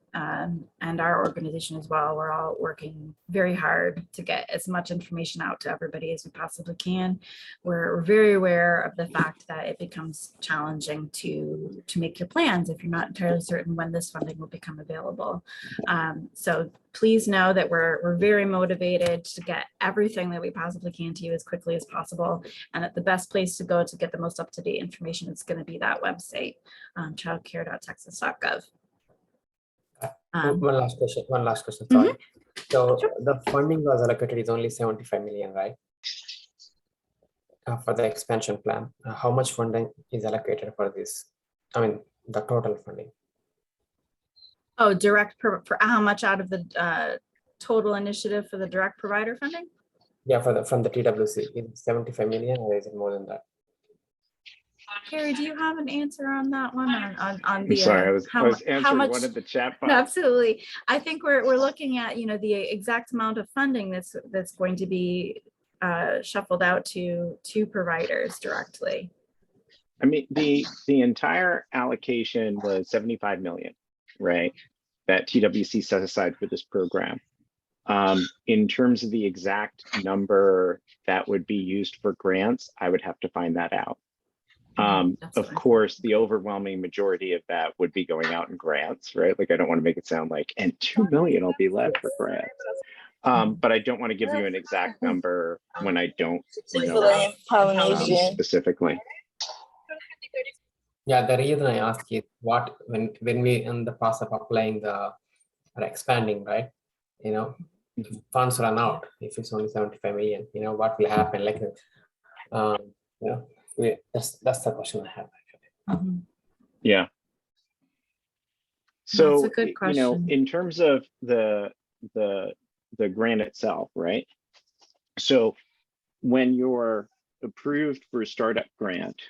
A: and our organization as well, we're all working very hard to get as much information out to everybody as we possibly can. We're very aware of the fact that it becomes challenging to make your plans if you're not entirely certain when this funding will become available. So please know that we're very motivated to get everything that we possibly can to you as quickly as possible. And that the best place to go to get the most up-to-date information is going to be that website, childcare.texas.gov.
E: One last question,
A: Mhm.
E: sorry. So
A: Sure.
E: the funding was allocated is only 75 million, right? For the expansion plan. How much funding is allocated for this? I mean, the total funding.
A: Oh, for how much out of the total initiative for the direct provider funding?
E: Yeah, from the TWC, is it 75 million or is it more than that?
A: Carrie, do you have an answer on that one? On
B: I'm
A: the
B: sorry, I
A: how
B: was answering
A: much?
B: one of the chat
A: No,
B: box.
A: absolutely. I think we're looking at, you know, the exact amount of funding that's going to be shuffled out to providers directly.
B: I mean, the entire allocation was 75 million, right? That TWC set aside for this program. In terms of the exact number that would be used for grants, I would have to find that out.
A: That's
B: Of
A: fine.
B: course, the overwhelming majority of that would be going out in grants, right? Like, I don't want to make it sound like, and 2 million will be left for grants. But I don't want to give you an exact number when I don't know specifically.
E: Yeah, the reason I ask is what when we in the process of applying the or expanding, right? You know, if funds run out, if it's only 75 million, you know, what will happen? Like, you know, that's the question I have actually.
A: Mhm.
B: Yeah.
A: That's
B: So,
A: a good
B: you know,
A: question.
B: in terms of the grant itself, right? So when you're approved for a startup grant,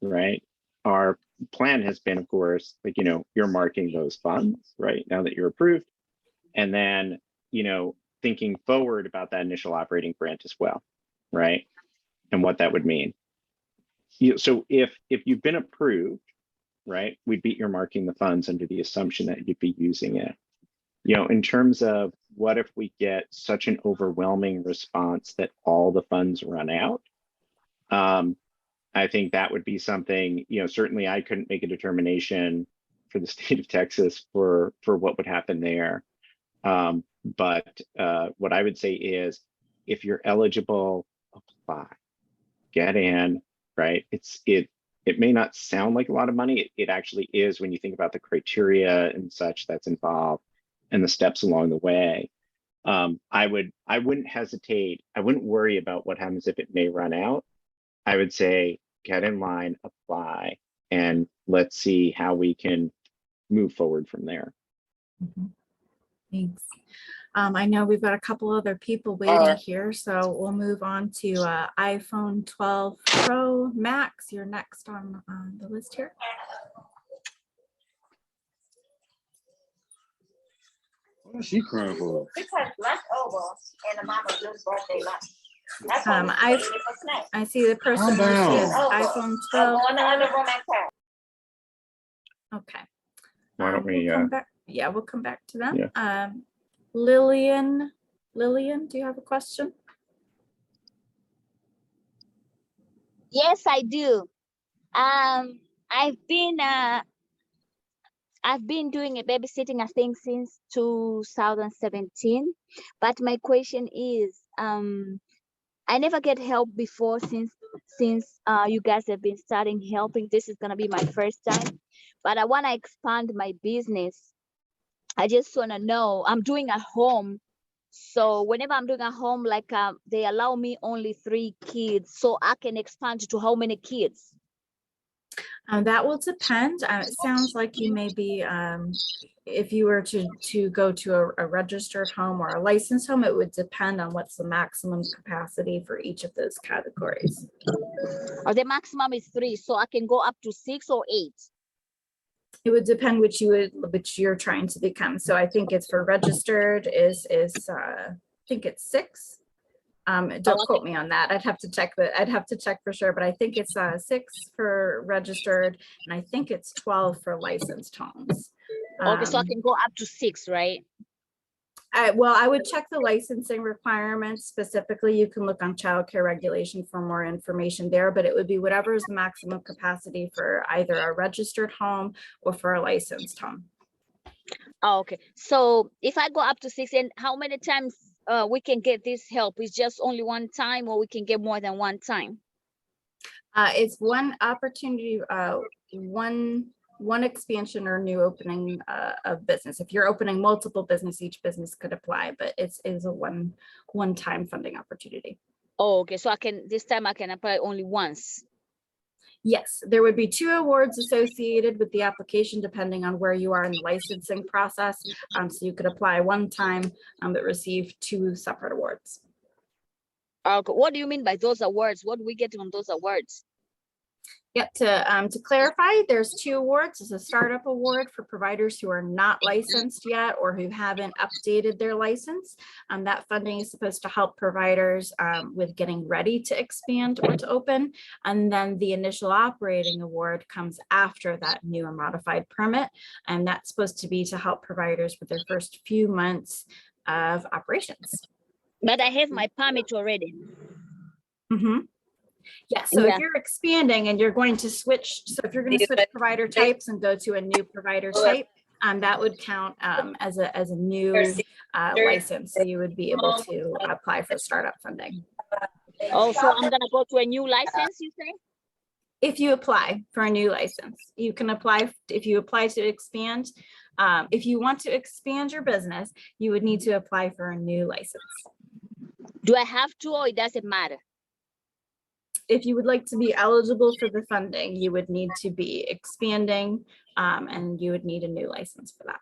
B: right? Our plan has been, of course, like, you know, you're marking those funds, right? Now that you're approved, and then, you know, thinking forward about that initial operating grant as well, right? And what that would mean. So if you've been approved, right, we'd be earmarking the funds under the assumption that you'd be using it. You know, in terms of what if we get such an overwhelming response that all the funds run out? I think that would be something, certainly I couldn't make a determination for the state of Texas for what would happen there. But what I would say is, if you're eligible, apply, get in, right? It may not sound like a lot of money. It actually is when you think about the criteria and such that's involved and the steps along the way. I wouldn't hesitate. I wouldn't worry about what happens if it may run out. I would say, get in line, apply, and let's see how we can move forward from there.
A: Mhm. Thanks. I know we've got a couple other people waiting here, so we'll move on to iPhone 12 Pro Max. You're next on the list here.
F: What is she crying for?
G: Because leftover and the mama just birthday lunch. That's what we
A: I
G: created for snacks.
A: I see the person
F: Calm
A: who
F: down.
A: says iPhone
G: I'm
A: 12.
G: going to the room and call.
A: Okay.
B: Why don't we,
A: We'll come back. Yeah, we'll come back to them.
B: Yeah.
A: Lillian, do you have a question?
H: Yes, I do. I've been doing a babysitting, I think, since 2017. But my question is, I never get help before since you guys have been starting helping. This is gonna be my first time, but I want to expand my business. I just want to know, I'm doing at home. So whenever I'm doing at home, like they allow me only 3 kids, so I can expand to how many kids?
A: That will depend. It sounds like you may be, if you were to go to a registered home or a licensed home, it would depend on what's the maximum capacity for each of those categories.
H: Or the maximum is 3, so I can go up to 6 or 8.
A: It would depend which you're trying to become. So I think it's for registered is I think it's 6. Don't quote me on that. I'd have to check for sure, but I think it's 6 for registered, and I think it's 12 for licensed homes.
H: Okay, so I can go up to 6, right?
A: Well, I would check the licensing requirements specifically. You can look on childcare regulation for more information there, but it would be whatever is the maximum capacity for either a registered home or for a licensed home.
H: Oh, okay, so if I go up to 6, and how many times we can get this help? Is just only one time, or we can get more than one time?
A: It's one opportunity, one expansion or new opening of business. If you're opening multiple business, each business could apply, but it is a one-time funding opportunity.
H: Oh, okay, so this time I can apply only once.
A: Yes, there would be 2 awards associated with the application depending on where you are in the licensing process. So you could apply one time but receive 2 separate awards.
H: Okay, what do you mean by those awards? What do we get on those awards?
A: Yep, to clarify, there's 2 awards. There's a startup award for providers who are not licensed yet or who haven't updated their license. That funding is supposed to help providers with getting ready to expand or to open. And then the initial operating award comes after that new and modified permit. And that's supposed to be to help providers with their first few months of operations.
H: But I have my permit already.
A: Mm-hmm. Yeah, so
H: Yeah.
A: if you're expanding and you're going to switch, so if you're going to switch provider types and go to a new provider type, that would count as a new license. So you would be able to apply for startup funding.
H: Oh, so I'm gonna go to a new license, you say?
A: If you apply for a new license, you can apply. If you apply to expand, if you want to expand your business, you would need to apply for a new license.
H: Do I have to, or it doesn't matter?
A: If you would like to be eligible for the funding, you would need to be expanding and you would need a new license for that.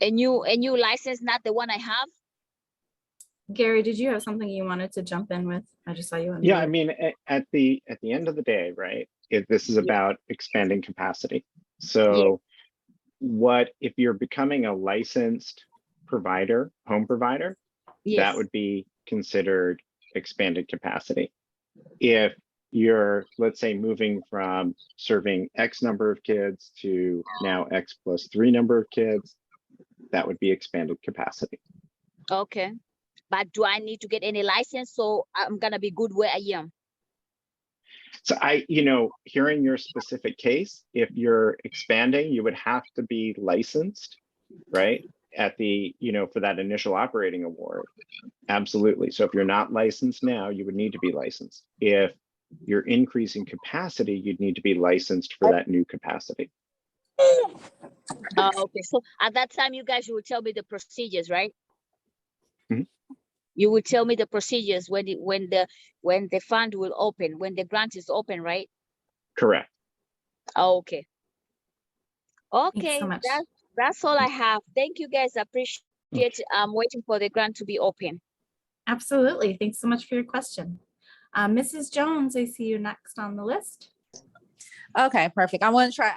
H: A new license, not the one I have?
A: Gary, did you have something you wanted to jump in with? I just saw you on.
B: Yeah, I mean, at the end of the day, right, this is about expanding capacity. So if you're becoming a licensed provider, home provider, that would be considered expanded capacity. If you're, let's say, moving from serving X number of kids to now X plus 3 number of kids, that would be expanded capacity.
H: Okay, but do I need to get any license? So I'm gonna be good where I am.
B: So hearing your specific case, if you're expanding, you would have to be licensed, right? At the, for that initial operating award. Absolutely. So if you're not licensed now, you would need to be licensed. If you're increasing capacity, you'd need to be licensed for that new capacity.
H: Okay, so at that time, you guys will tell me the procedures, right?
B: Mhm.
H: You will tell me the procedures when the fund will open, when the grant is open, right?
B: Correct.
H: Okay.
A: Thanks
H: Okay,
A: so much.
H: that's all I have. Thank you guys. Appreciate it. I'm waiting for the grant to be open.
A: Absolutely. Thanks so much for your question. Mrs. Jones, I see you next on the list.
I: Okay, perfect. I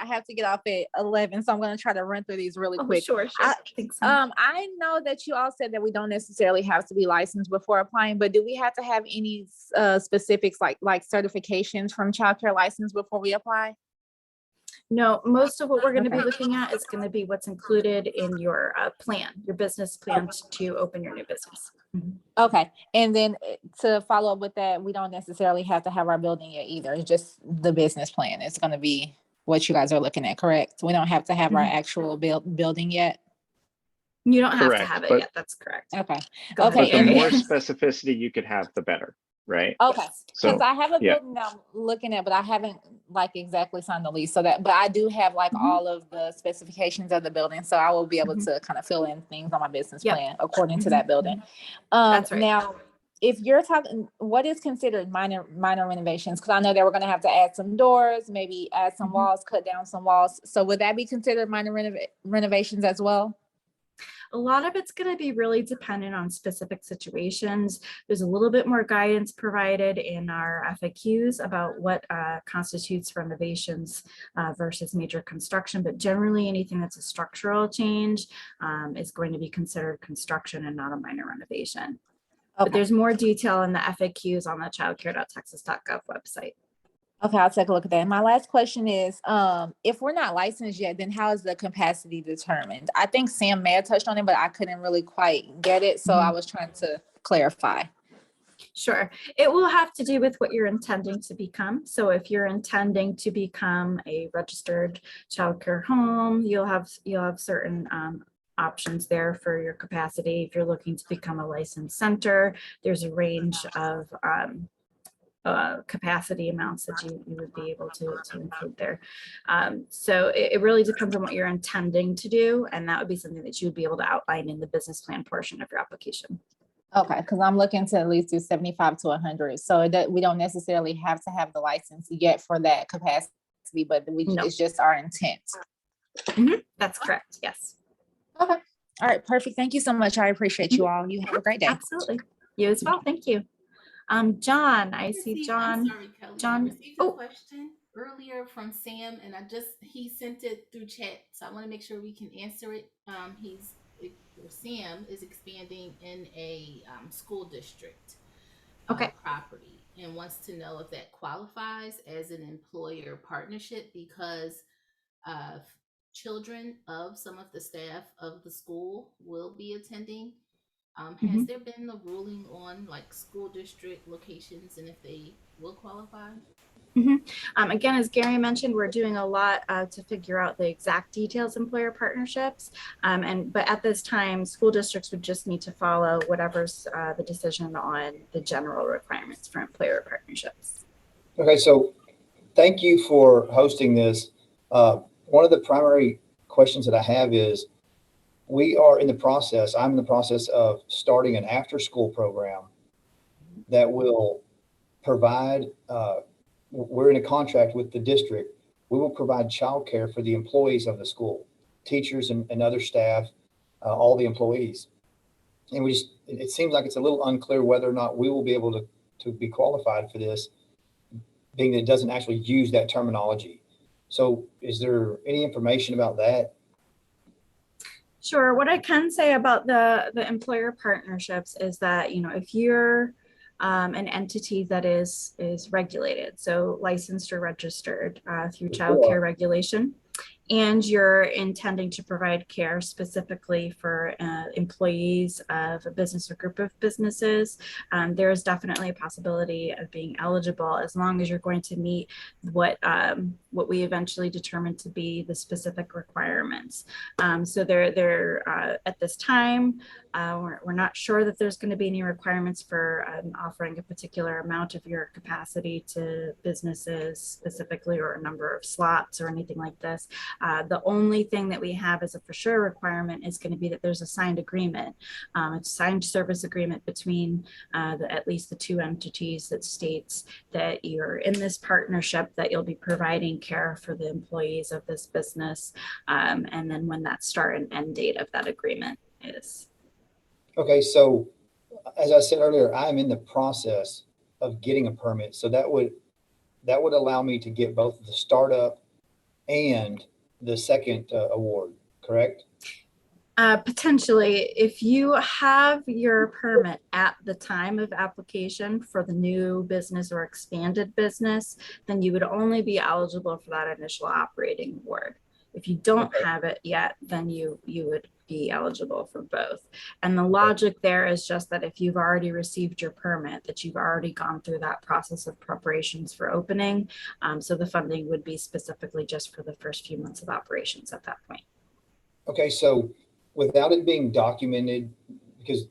I: have to get off at 11, so I'm going to try to run through these really
A: Oh,
I: quick.
A: sure. Thanks so much.
I: I know that you all said that we don't necessarily have to be licensed before applying, but do we have to have any specifics like certifications from child care license before we apply?
A: No, most of what we're going to be
I: Okay.
A: looking at is going to be what's included in your plan, your business plan to open your new business. Mhm.
I: Okay, and then to follow up with that, we don't necessarily have to have our building yet either. It's just the business plan. It's going to be what you guys are looking at, correct? We don't have to have our actual building yet.
A: You don't have to
B: Correct,
A: have it
B: but-
A: yet. That's correct.
I: Okay.
A: Go ahead,
I: Okay,
B: But the
I: and
A: Gary.
B: more specificity you could have, the better, right?
I: Okay, because
B: So,
I: I have a
B: yeah.
I: building that I'm looking at, but I haven't exactly signed the lease. But I do have all of the specifications of the building, so I will be able to kind of fill in things on my business
A: Yep.
I: plan according to that building.
A: That's right.
I: Now, if you're talking, what is considered minor renovations? Because I know that we're going to have to add some doors, maybe add some walls, cut down some walls. So would that be considered minor renovations as well?
A: A lot of it's going to be really dependent on specific situations. There's a little bit more guidance provided in our FAQs about what constitutes renovations versus major construction, but generally anything that's a structural change is going to be considered construction and not a minor renovation.
I: Okay.
A: But there's more detail in the FAQs on the childcare.texas.gov website.
I: Okay, I'll take a look at that. And my last question is, if we're not licensed yet, then how is the capacity determined? I think Sam may have touched on it, but I couldn't really quite get it. So I was trying to clarify.
A: Sure. It will have to do with what you're intending to become. So if you're intending to become a registered childcare home, you'll have certain options there for your capacity. If you're looking to become a licensed center, there's a range of capacity amounts that you would be able to include there. So it really depends on what you're intending to do, and that would be something that you would be able to outline in the business plan portion of your application.
I: Okay, because I'm looking to at least do 75 to 100. So we don't necessarily have to have the license yet for that capacity, but it's just our intent.
A: That's correct. Yes.
I: Okay. All right. Perfect. Thank you so much. I appreciate you all. You have a great day.
A: Absolutely. You as well. Thank you. John, I see John.
C: I'm sorry, Kelly.
A: John.
C: I received a question earlier from Sam, and he sent it through chat, so I want to make sure we can answer it. Sam is expanding in a school district property and wants to know if that qualifies as an employer partnership because children of some of the staff of the school will be attending. Has there been a ruling on like school district locations and if they will qualify?
A: Again, as Gary mentioned, we're doing a lot to figure out the exact details of employer partnerships. But at this time, school districts would just need to follow whatever's the decision on the general requirements for employer partnerships.
J: Okay, so thank you for hosting this. One of the primary questions that I have is, I'm in the process of starting an after-school program that will provide, we're in a contract with the district. We will provide childcare for the employees of the school, teachers and other staff, all the employees. And it seems like it's a little unclear whether or not we will be able to be qualified for this, being that it doesn't actually use that terminology. So is there any information about that?
A: Sure. What I can say about the employer partnerships is that, if you're an entity that is regulated, so licensed or registered through child care regulation, and you're intending to provide care specifically for employees of a business or group of businesses, there is definitely a possibility of being eligible as long as you're going to meet what we eventually determine to be the specific requirements. So at this time, we're not sure that there's going to be any requirements for offering a particular amount of your capacity to businesses specifically, or a number of slots or anything like this. The only thing that we have as a for sure requirement is going to be that there's a signed agreement, a signed service agreement between at least the two entities that states that you're in this partnership, that you'll be providing care for the employees of this business, and then when that start and end date of that agreement is.
J: Okay, so as I said earlier, I'm in the process of getting a permit. So that would allow me to get both the startup and the second award, correct?
A: Potentially, if you have your permit at the time of application for the new business or expanded business, then you would only be eligible for that initial operating award. If you don't have it yet, then you would be eligible for both. And the logic there is just that if you've already received your permit, that you've already gone through that process of preparations for opening. So the funding would be specifically just for the first few months of operations at that point.
J: Okay, so without it being documented, because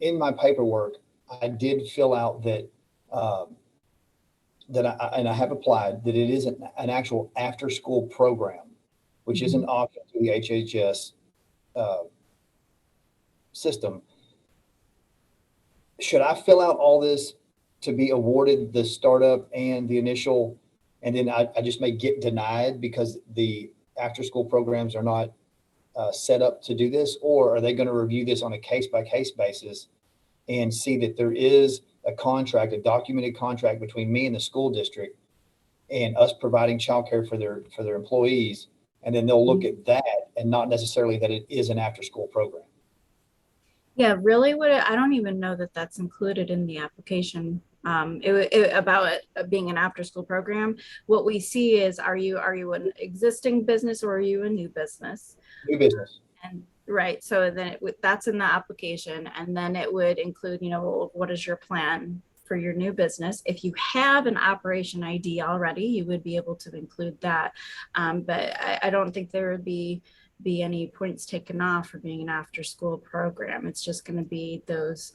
J: in my paperwork, I did fill out that I have applied, that it is an actual after-school program, which is an option to the HHS system. Should I fill out all this to be awarded the startup and the initial, and then I just may get denied because the after-school programs are not set up to do this? Or are they going to review this on a case-by-case basis and see that there is a contract, a documented contract between me and the school district and us providing childcare for their employees? And then they'll look at that and not necessarily that it is an after-school program.
A: Yeah, really, I don't even know that that's included in the application. About it being an after-school program. What we see is, are you an existing business or are you a new business?
J: New business.
A: And right, so then that's in the application, and then it would include, what is your plan for your new business? If you have an operation ID already, you would be able to include that. But I don't think there would be any points taken off for being an after school program. It's just going to be those,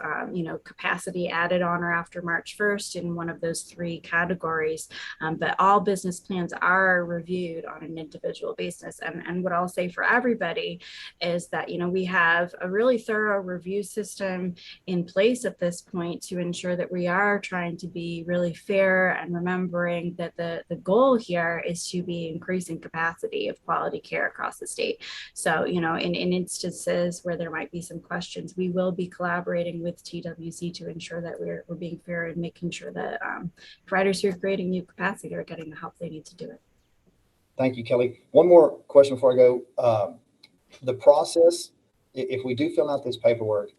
A: capacity added on or after March 1st in one of those three categories. But all business plans are reviewed on an individual basis. And what I'll say for everybody is that, we have a really thorough review system in place at this point to ensure that we are trying to be really fair, and remembering that the goal here is to be increasing capacity of quality care across the state. So, in instances where there might be some questions, we will be collaborating with TWC to ensure that we're being fair and making sure that providers who are creating new capacity are getting the help they need to do it.
J: Thank you, Kelly. One more question before I go. The process, if we do fill out this paperwork,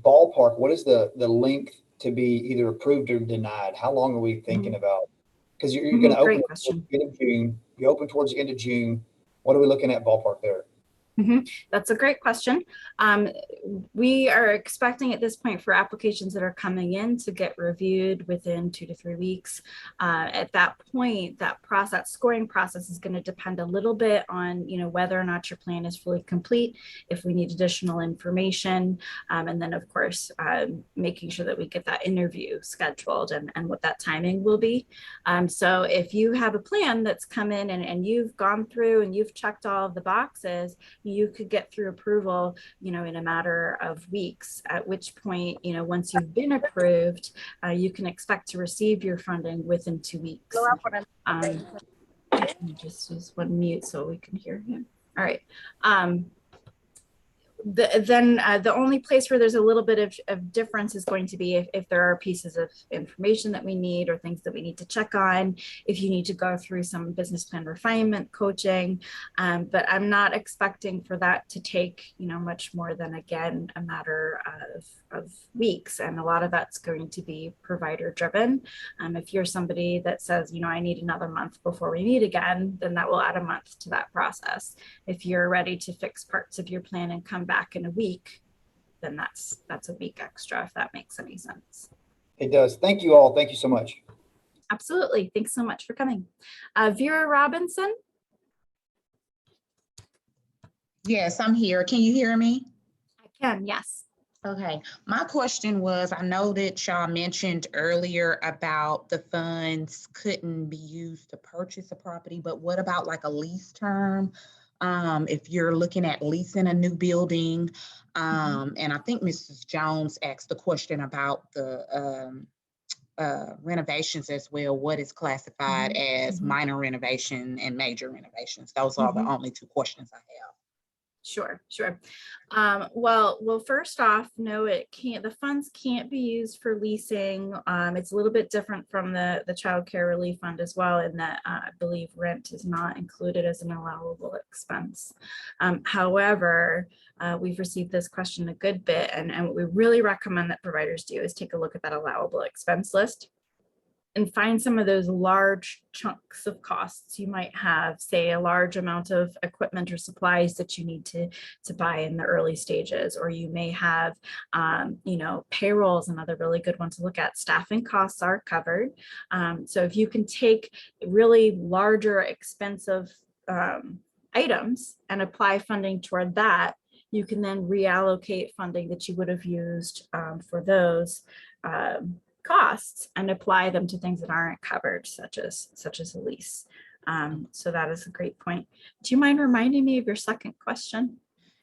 J: ballpark, what is the length to be either approved or denied? How long are we thinking about? Because you're going to open towards the end of June. You open towards the end of June. What are we looking at ballpark there?
A: That's a great question. We are expecting at this point for applications that are coming in to get reviewed within 2 to 3 weeks. At that point, that scoring process is going to depend a little bit on, whether or not your plan is fully complete, if we need additional information, and then of course, making sure that we get that interview scheduled and what that timing will be. So if you have a plan that's come in and you've gone through and you've checked all of the boxes, you could get through approval, in a matter of weeks, at which point, once you've been approved, you can expect to receive your funding within 2 weeks. Just use one mute so we can hear him. All right. the only place where there's a little bit of difference is going to be if there are pieces of information that we need or things that we need to check on, if you need to go through some business plan refinement coaching. But I'm not expecting for that to take, much more than, again, a matter of weeks. And a lot of that's going to be provider driven. If you're somebody that says, I need another month before we meet again, then that will add a month to that process. If you're ready to fix parts of your plan and come back in a week, then that's a week extra, if that makes any sense.
J: It does. Thank you all. Thank you so much.
A: Absolutely. Thanks so much for coming. Vera Robinson.
K: Yes, I'm here. Can you hear me?
A: I can, yes.
K: Okay. My question was, I know that y'all mentioned earlier about the funds couldn't be used to purchase a property, but what about like a lease term? If you're looking at leasing a new building, and I think Mrs. Jones asked the question about the renovations as well. What is classified as minor renovation and major renovations? Those are the only two questions I have.
A: Sure. Well, first off, no, the funds can't be used for leasing. It's a little bit different from the Child Care Relief Fund as well, in that I believe rent is not included as an allowable expense. However, we've received this question a good bit, and what we really recommend that providers do is take a look at that allowable expense list and find some of those large chunks of costs you might have, say a large amount of equipment or supplies that you need to buy in the early stages, or you may have, payrolls, another really good one to look at. Staffing costs are covered. So if you can take really larger, expensive items and apply funding toward that, you can then reallocate funding that you would have used for those costs and apply them to things that aren't covered, such as a lease. So that is a great point. Do you mind reminding me of your second question?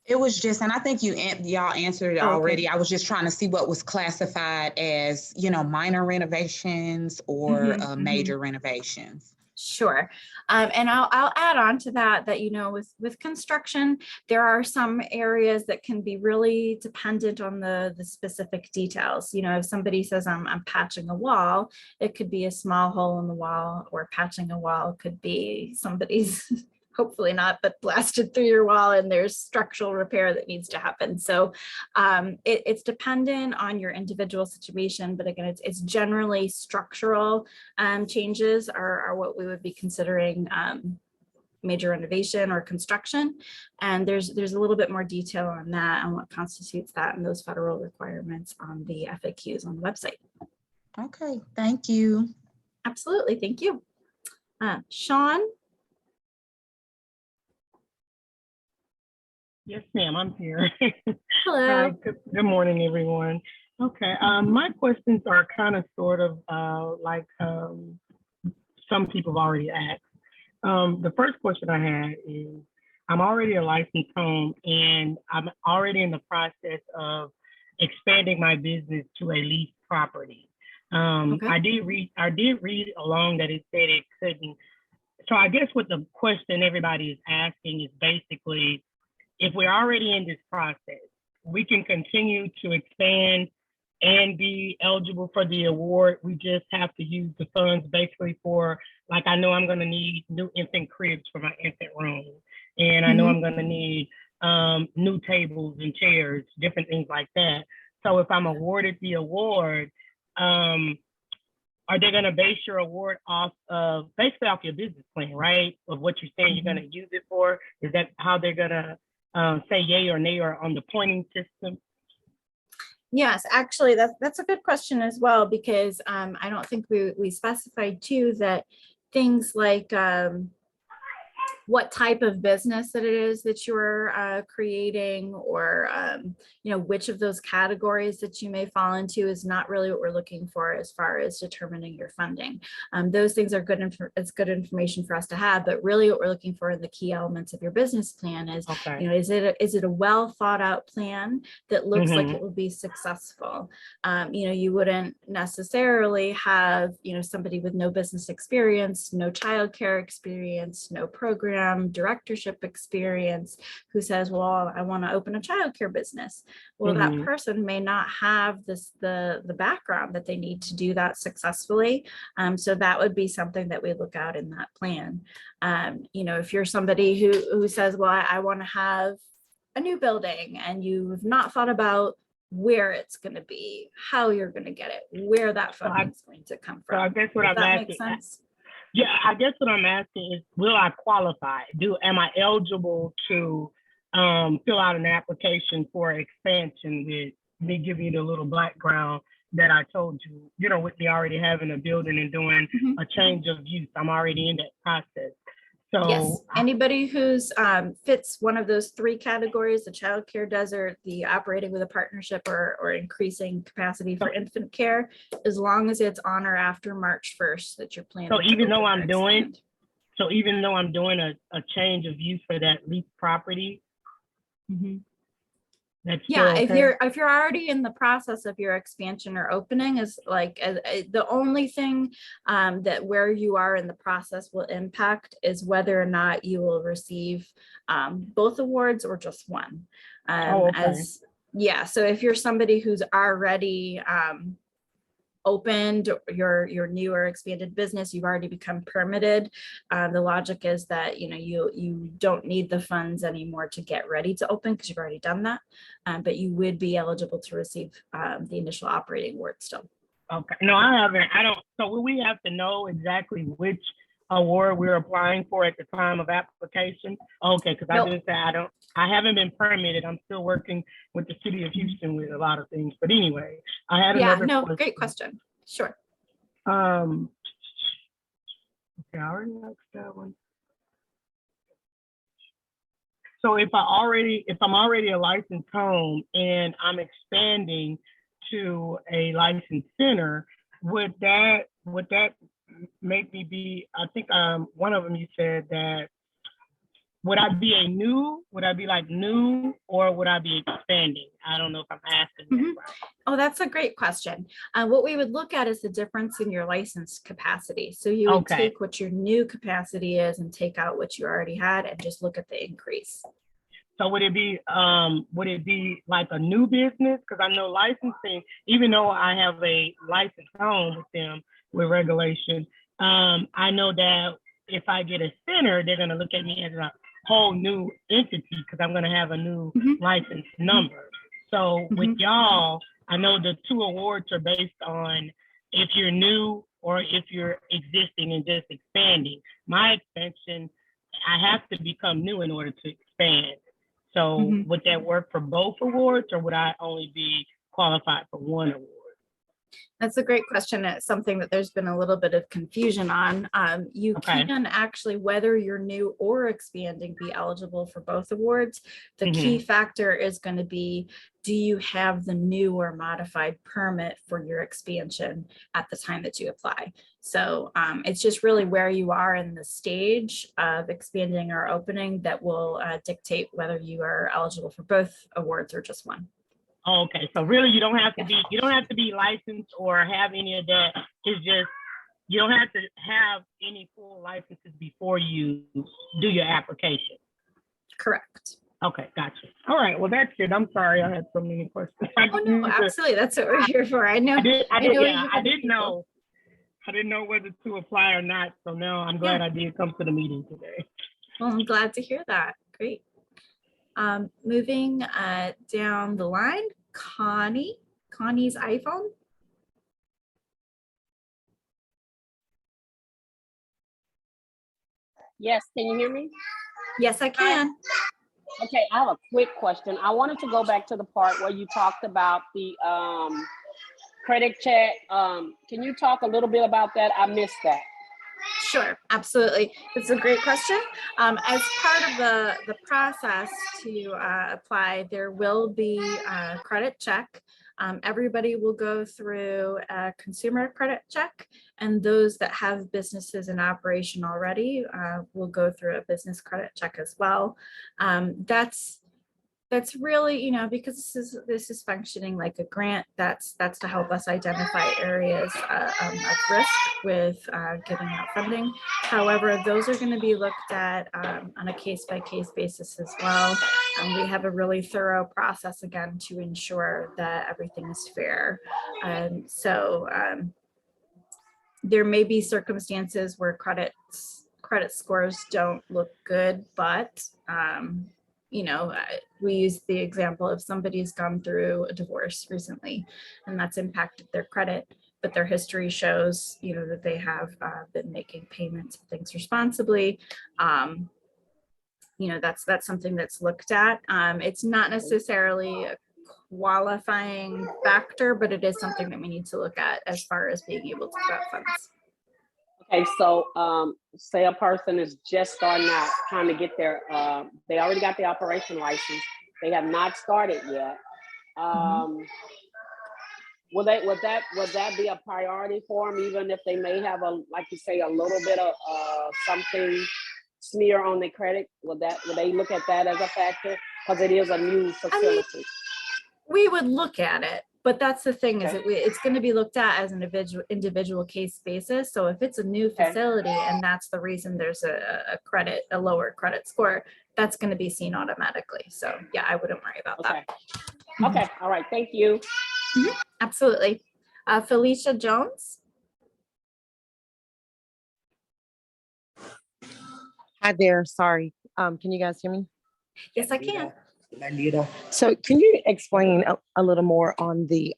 K: It was just, and I think y'all answered it already. I was just trying to see what was classified as, minor renovations or major renovations.
A: Sure. And I'll add on to that, with construction, there are some areas that can be really dependent on the specific details. If somebody says I'm patching a wall, it could be a small hole in the wall, or patching a wall could be somebody's hopefully not, but blasted through your wall and there's structural repair that needs to happen. So it's dependent on your individual situation, but again, it's generally structural changes are what we would be considering major renovation or construction. And there's a little bit more detail on that and what constitutes that and those federal requirements on the FAQs on the website.
K: Okay, thank you.
A: Absolutely, thank you. Sean?
L: Yes, ma'am, I'm here.
A: Hello.
L: Hi, good morning, everyone. Okay, my questions are kind of sort of like some people have already asked. The first question I had is, I'm already a licensed home and I'm already in the process of expanding my business to a leased property. Okay. I did read along that it said it couldn't. So I guess what the question everybody is asking is basically, if we're already in this process, we can continue to expand and be eligible for the award. We just have to use the funds basically for, like, I know I'm going to need new infant cribs for my infant room. And I know I'm going to need new tables and chairs, different things like that. So if I'm awarded the award, are they going to base your award off of, basically off your business plan, right? Of what you're saying you're going to use it for? Is that how they're going to say yay or nay or on the pointing system?
A: Yes, actually, that's a good question as well, because I don't think we specified too that things like what type of business that it is that you're creating, or which of those categories that you may fall into is not really what we're looking for as far as determining your funding. Those things are it's good information for us to have, but really what we're looking for in the key elements of your business plan is, is it a well thought out plan that looks like it will be successful? You wouldn't necessarily have somebody with no business experience, no childcare experience, no program program directorship experience who says, well, I want to open a childcare business. Well, that person may not have the background that they need to do that successfully. So that would be something that we look out in that plan. If you're somebody who says, well, I want to have a new building, and you've not thought about where it's going to be, how you're going to get it, where that funding is going to come from.
L: So I guess what
A: Does
L: I'm
A: that
L: asking,
A: make sense?
L: yeah, I guess what I'm asking is, will I qualify? Am I eligible to fill out an application for expansion with me giving you the little background that I told you, with me already having a building and doing a change of use? I'm already in that process. So
A: Yes, anybody who's fits one of those three categories, the child care desert, the operating with a partnership, or increasing capacity for infant care, as long as it's on or after March 1st that you're planning.
L: So even though
A: I'm doing
L: a change of use for that leased property, that's
A: yeah,
L: still
A: if you're already in the process of your expansion or opening, is like the only thing that where you are in the process will impact is whether or not you will receive both awards or just one. So if you're somebody who's already opened your new or expanded business, you've already become permitted, the logic is that you don't need the funds anymore to get ready to open because you've already done that, but you would be eligible to receive the initial operating award still.
L: Okay. No, I haven't. I don't. So will we have to know exactly which award we're applying for at the time of application? Okay, because I didn't say I haven't been permitted. I'm still working with the city of Houston with a lot of things. But anyway, I had another question.
A: Great question. Sure.
L: Okay, I already asked that one. So if I'm already a licensed home and I'm expanding to a licensed center, would that make me be, I think one of them you said that, would I be new, or would I be expanding? I don't know if I'm asking that right.
A: Oh, that's a great question. What we would look at is the difference in your licensed capacity. So you would take what your new capacity is and take out what you already had and just look at the increase.
L: So would it be like a new business? Because I know licensing, even though I have a licensed home with them with regulation, I know that if I get a center, they're going to look at me as a whole new entity because I'm going to have a new license number. So with y'all, I know the two awards are based on if you're new or if you're existing and just expanding. My expansion, I have to become new in order to expand. So would that work for both awards, or would I only be qualified for one award?
A: That's a great question. It's something that there's been a little bit of confusion on. You can actually, whether you're new or expanding, be eligible for both awards. The key factor is going to be, do you have the new or modified permit for your expansion at the time that you apply? So it's just really where you are in the stage of expanding or opening that will dictate whether you are eligible for both awards or just one.
L: Okay, so really you don't have to be licensed or have any of that. It's just you don't have to have any full licenses before you do your application.
A: Correct.
L: Okay, gotcha. All right, well that's it. I'm sorry I had so many questions.
A: Oh no, absolutely. That's what we're here for. I know.
L: I didn't know whether to apply or not. So now I'm glad I did come to the meeting today.
A: Well, I'm glad to hear that. Great. Moving down the line, Connie's iPhone.
M: Yes, can you hear me?
A: Yes, I can.
M: Okay, I have a quick question. I wanted to go back to the part where you talked about the credit check. Can you talk a little bit about that? I missed that.
A: Sure, absolutely. It's a great question. As part of the process to apply, there will be a credit check. Everybody will go through a consumer credit check, and those that have businesses in operation already will go through a business credit check as well. That's That's really, because this is functioning like a grant, that's to help us identify areas of risk with giving out funding. However, those are going to be looked at on a case-by-case basis as well. We have a really thorough process, again, to ensure that everything is fair. There may be circumstances where credit scores don't look good, but we use the example of somebody's gone through a divorce recently and that's impacted their credit, but their history shows, that they have been making payments and things responsibly. That's something that's looked at. It's not necessarily a qualifying factor, but it is something that we need to look at as far as being able to get funds.
M: Okay, so say a person is just starting out, trying to get their, they already got the operation license, they have not started yet. Would that be a priority for them, even if they may have like you say, a little bit of something smear on their credit? Would they look at that as a factor, because it is a new facility?
A: We would look at it, but that's the thing,
M: Okay.
A: is it's going to be looked at as an individual case basis. So if it's a new facility and that's the reason there's a lower credit score, that's going to be seen automatically. So yeah, I wouldn't worry about that.
M: Okay, all right, thank you.
A: Absolutely. Felicia Jones.
N: Hi there, sorry. Can you guys hear me?
A: Yes, I can.
N: So can you explain a little more on the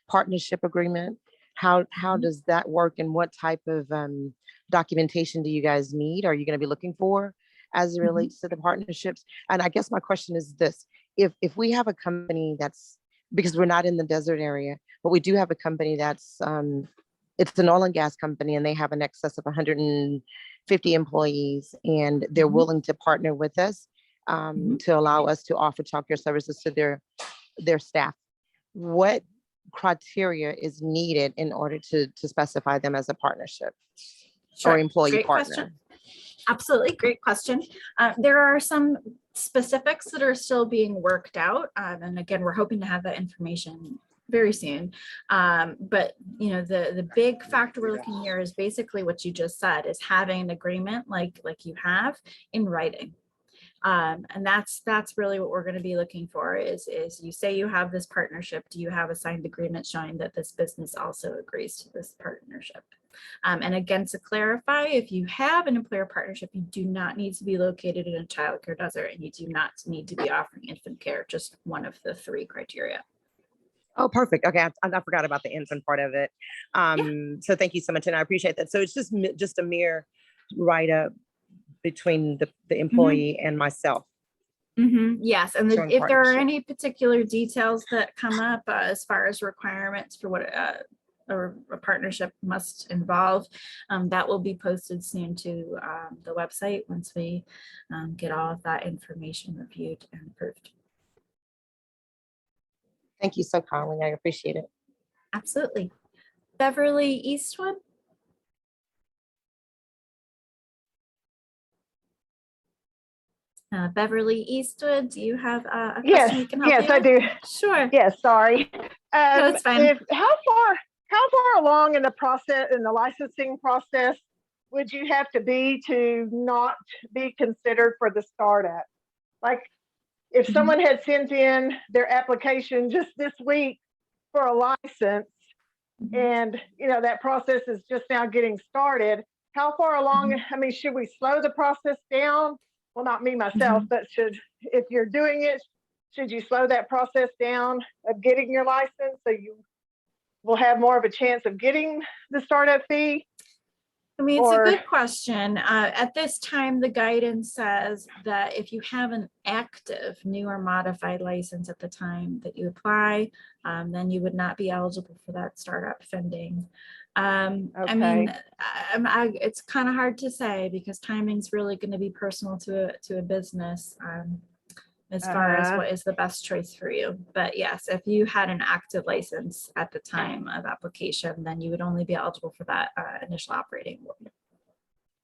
N: partnership agreement? How does that work, and what type of documentation do you guys need? Are you going to be looking for as it relates to the partnerships? And I guess my question is this: if we have a company that's, because we're not in the desert area, but we do have a company that's it's an oil and gas company, and they have an excess of 150 employees, and they're willing to partner with us to allow us to offer childcare services to their staff. What criteria is needed in order to specify them as a partnership or employee
A: Great
N: partner?
A: Question. Absolutely, great question. There are some specifics that are still being worked out, and again, we're hoping to have that information very soon. But the big factor we're looking here is basically what you just said, is having an agreement like you have in writing. And that's really what we're going to be looking for is you say you have this partnership. Do you have a signed agreement showing that this business also agrees to this partnership? And again, to clarify, if you have an employer partnership, you do not need to be located in a childcare desert, and you do not need to be offering infant care, just one of the 3 criteria.
N: Oh, perfect. Okay, I forgot about the infant part of it. So thank you so much, and I appreciate that. So it's just a mere write-up between the employee and myself.
A: Yes, and if there are any particular details that come up as far as requirements for what a partnership must involve, that will be posted soon to the website once we get all of that information reviewed and approved.
N: Thank you so kindly. I appreciate it.
A: Absolutely. Beverly Eastwood. Beverly Eastwood, do you have a question we can help you with?
O: Yes, I do.
A: Sure.
O: Yes, sorry.
A: No, it's fine.
O: How far along in the process, in the licensing process, would you have to be to not be considered for the startup? Like, if someone had sent in their application just this week for a license, and that process is just now getting started, how far along? I mean, should we slow the process down? Well, not me myself, but if you're doing it, should you slow that process down of getting your license so you will have more of a chance of getting the startup fee?
A: I mean, it's a good question. At this time, the guidance says that if you have an active new or modified license at the time that you apply, then you would not be eligible for that startup funding. I mean, it's kind of hard to say because timing's really going to be personal to a business as far as what is the best choice for you. But yes, if you had an active license at the time of application, then you would only be eligible for that initial operating loan.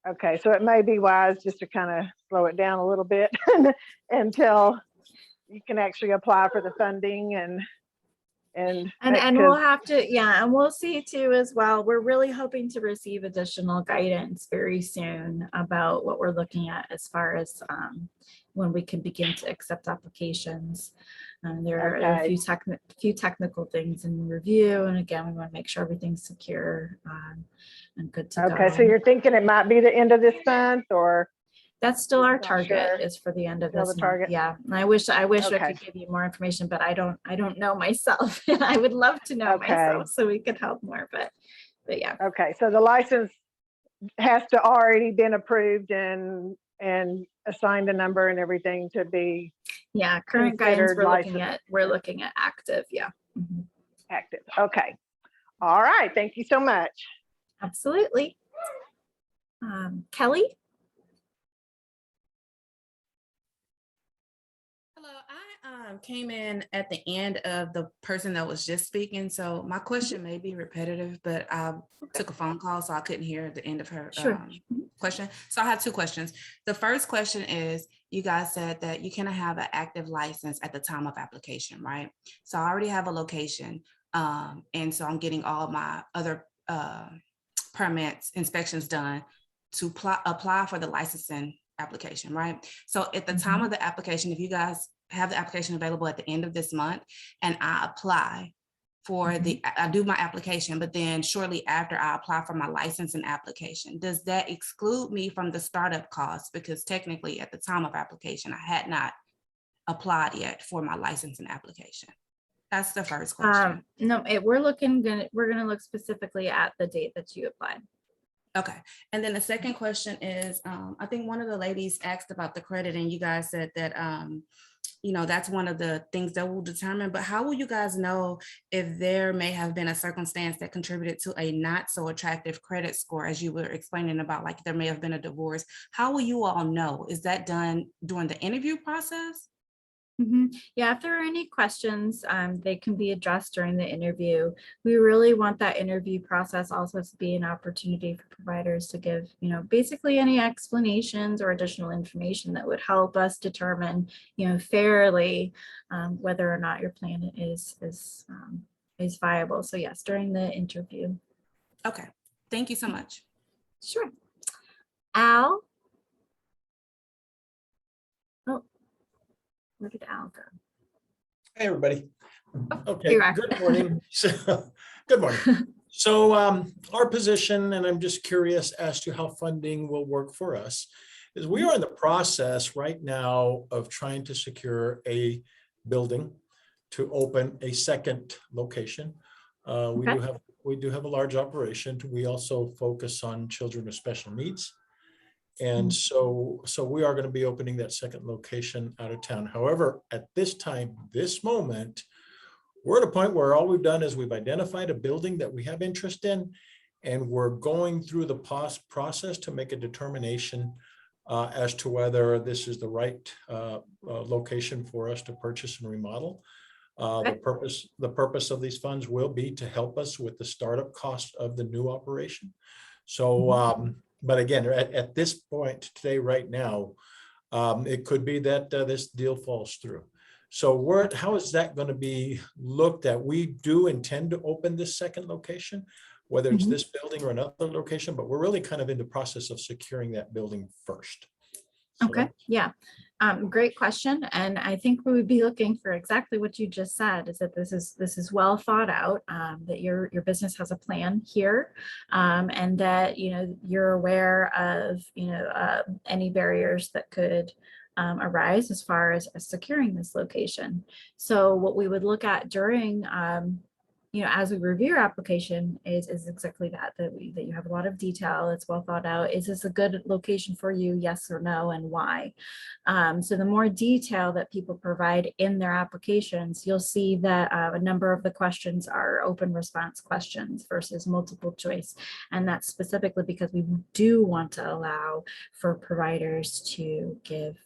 O: Okay, so it may be wise just to kind of slow it down a little bit until you can actually apply for the funding and
A: And
O: that
A: we'll
O: could-
A: have to, yeah, and we'll see too as well. We're really hoping to receive additional guidance very soon about what we're looking at as far as when we can begin to accept applications. There are a
O: Okay.
A: few technical things in review, and again, we want to make sure everything's secure and good to go.
O: Okay, so you're thinking it might be the end of this month, or?
A: That's still our
O: Not
A: target,
O: sure.
A: is for the end of
O: Still
A: this
O: the
A: month.
O: target?
A: Yeah, and I wish I
O: Okay.
A: could give you more information, but I don't know myself. And I would love to know
O: Okay.
A: myself so we could help more, but yeah.
O: Okay, so the license has to already been approved and assigned a number and everything to be
A: Yeah, current guidance
O: considered
A: we're looking at active, yeah. Mhm.
O: active. Okay. All right, thank you so much.
A: Absolutely. Kelly?
P: Hello, I came in at the end of the person that was just speaking, so my question may be repetitive, but I took a phone call, so I couldn't hear the end of her
A: Sure.
P: question. So I have two questions. The first question is, you guys said that you cannot have an active license at the time of application, right? So I already have a location, and so I'm getting all my other permits, inspections done to apply for the licensing application, right? So at the time of the application, if you guys have the application available at the end of this month and I apply for I do my application, but then shortly after I apply for my licensing application, does that exclude me from the startup costs? Because technically at the time of application, I had not applied yet for my licensing application. That's the first question.
A: No, we're gonna look specifically at the date that you applied.
P: Okay. And then the second question is, I think one of the ladies asked about the credit and you guys said that, that's one of the things that will determine, but how will you guys know if there may have been a circumstance that contributed to a not so attractive credit score, as you were explaining about, like there may have been a divorce? How will you all know? Is that done during the interview process?
A: Yeah, if there are any questions, they can be addressed during the interview. We really want that interview process also to be an opportunity for providers to give, basically any explanations or additional information that would help us determine, fairly whether or not your plan is viable. So yes, during the interview.
P: Okay, thank you so much.
A: Sure. Al? Oh. Where did Al go?
Q: Hey, everybody.
A: Oh,
Q: Okay, good morning. Good morning. So our position, and I'm just curious as to how funding will work for us, is we are in the process right now of trying to secure a building to open a second location. We do have a large operation. We also focus on children with special needs. And so we are going to be opening that second location out of town. However, at this time, this moment, we're at a point where all we've done is we've identified a building that we have interest in, and we're going through the process to make a determination as to whether this is the right location for us to purchase and remodel. The purpose of these funds will be to help us with the startup cost of the new operation. So, but again, at this point today, right now, it could be that this deal falls through. So how is that going to be looked at? We do intend to open this second location, whether it's this building or another location, but we're really kind of in the process of securing that building first. So
A: Okay, yeah, great question. And I think we would be looking for exactly what you just said, is that this is well thought out, that your business has a plan here, and that you're aware of any barriers that could arise as far as securing this location. So what we would look at during as we review your application is exactly that you have a lot of detail. It's well thought out. Is this a good location for you? Yes or no, and why? So the more detail that people provide in their applications, you'll see that a number of the questions are open response questions versus multiple choice. And that's specifically because we do want to allow for providers to give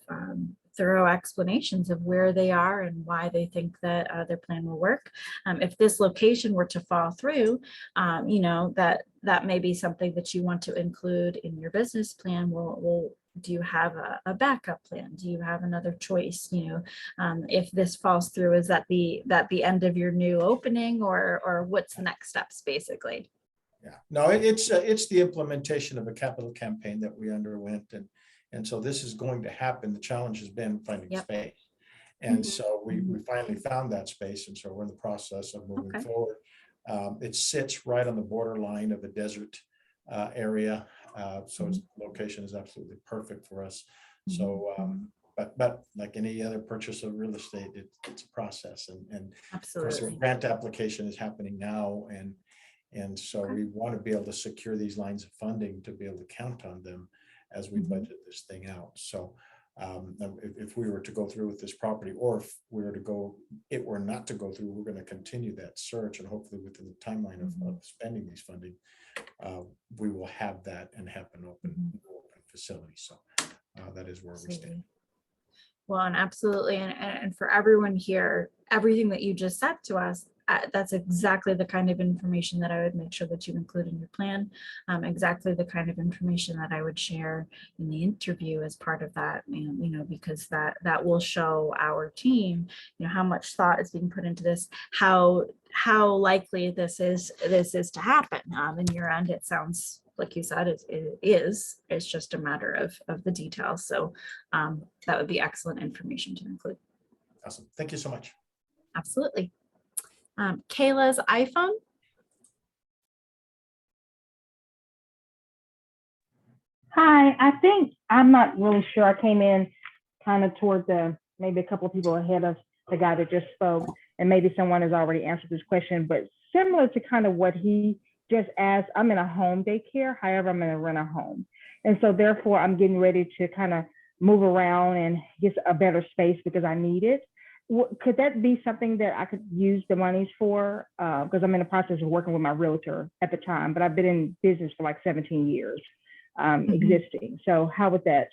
A: thorough explanations of where they are and why they think that their plan will work. If this location were to fall through, that may be something that you want to include in your business plan. We'll do you have a backup plan? Do you have another choice? If this falls through, is that the end of your new opening, or what's the next steps basically?
Q: Yeah, no, it's the implementation of a capital campaign that we underwent, and so this is going to happen. The challenge has been finding space. And so we finally found that space, and so we're in the process of moving forward. It sits right on the borderline of a desert area, so its location is absolutely perfect for us. So, but like any other purchase of real estate, it's a process, and of course, the grant application is happening now, and so we want to be able to secure these lines of funding to be able to count on them as we budget this thing out. So. If we were to go through with this property, or if we were to go, it were not to go through, we're going to continue that search, and hopefully within the timeline of spending these funding, we will have that and have an open facility. So that is where we stand.
A: Well, and absolutely, and for everyone here, everything that you just said to us, that's exactly the kind of information that I would make sure that you include in your plan. Exactly the kind of information that I would share in the interview as part of that, because that will show our team, how much thought is being put into this, how likely this is to happen. In your end, it sounds like you said, it's just a matter of the details. So that would be excellent information to include.
Q: Awesome. Thank you so much.
A: Absolutely. Kayla's iPhone.
R: Hi, I think, I'm not really sure. I came in kind of toward maybe a couple of people ahead of the guy that just spoke, and maybe someone has already answered this question, but similar to kind of what he just asked, I'm in a home daycare. However, I'm going to rent a home. And so therefore I'm getting ready to kind of move around and get a better space because I need it. Could that be something that I could use the monies for? Because I'm in the process of working with my realtor at the time, but I've been in business for like 17 years existing. So how would that?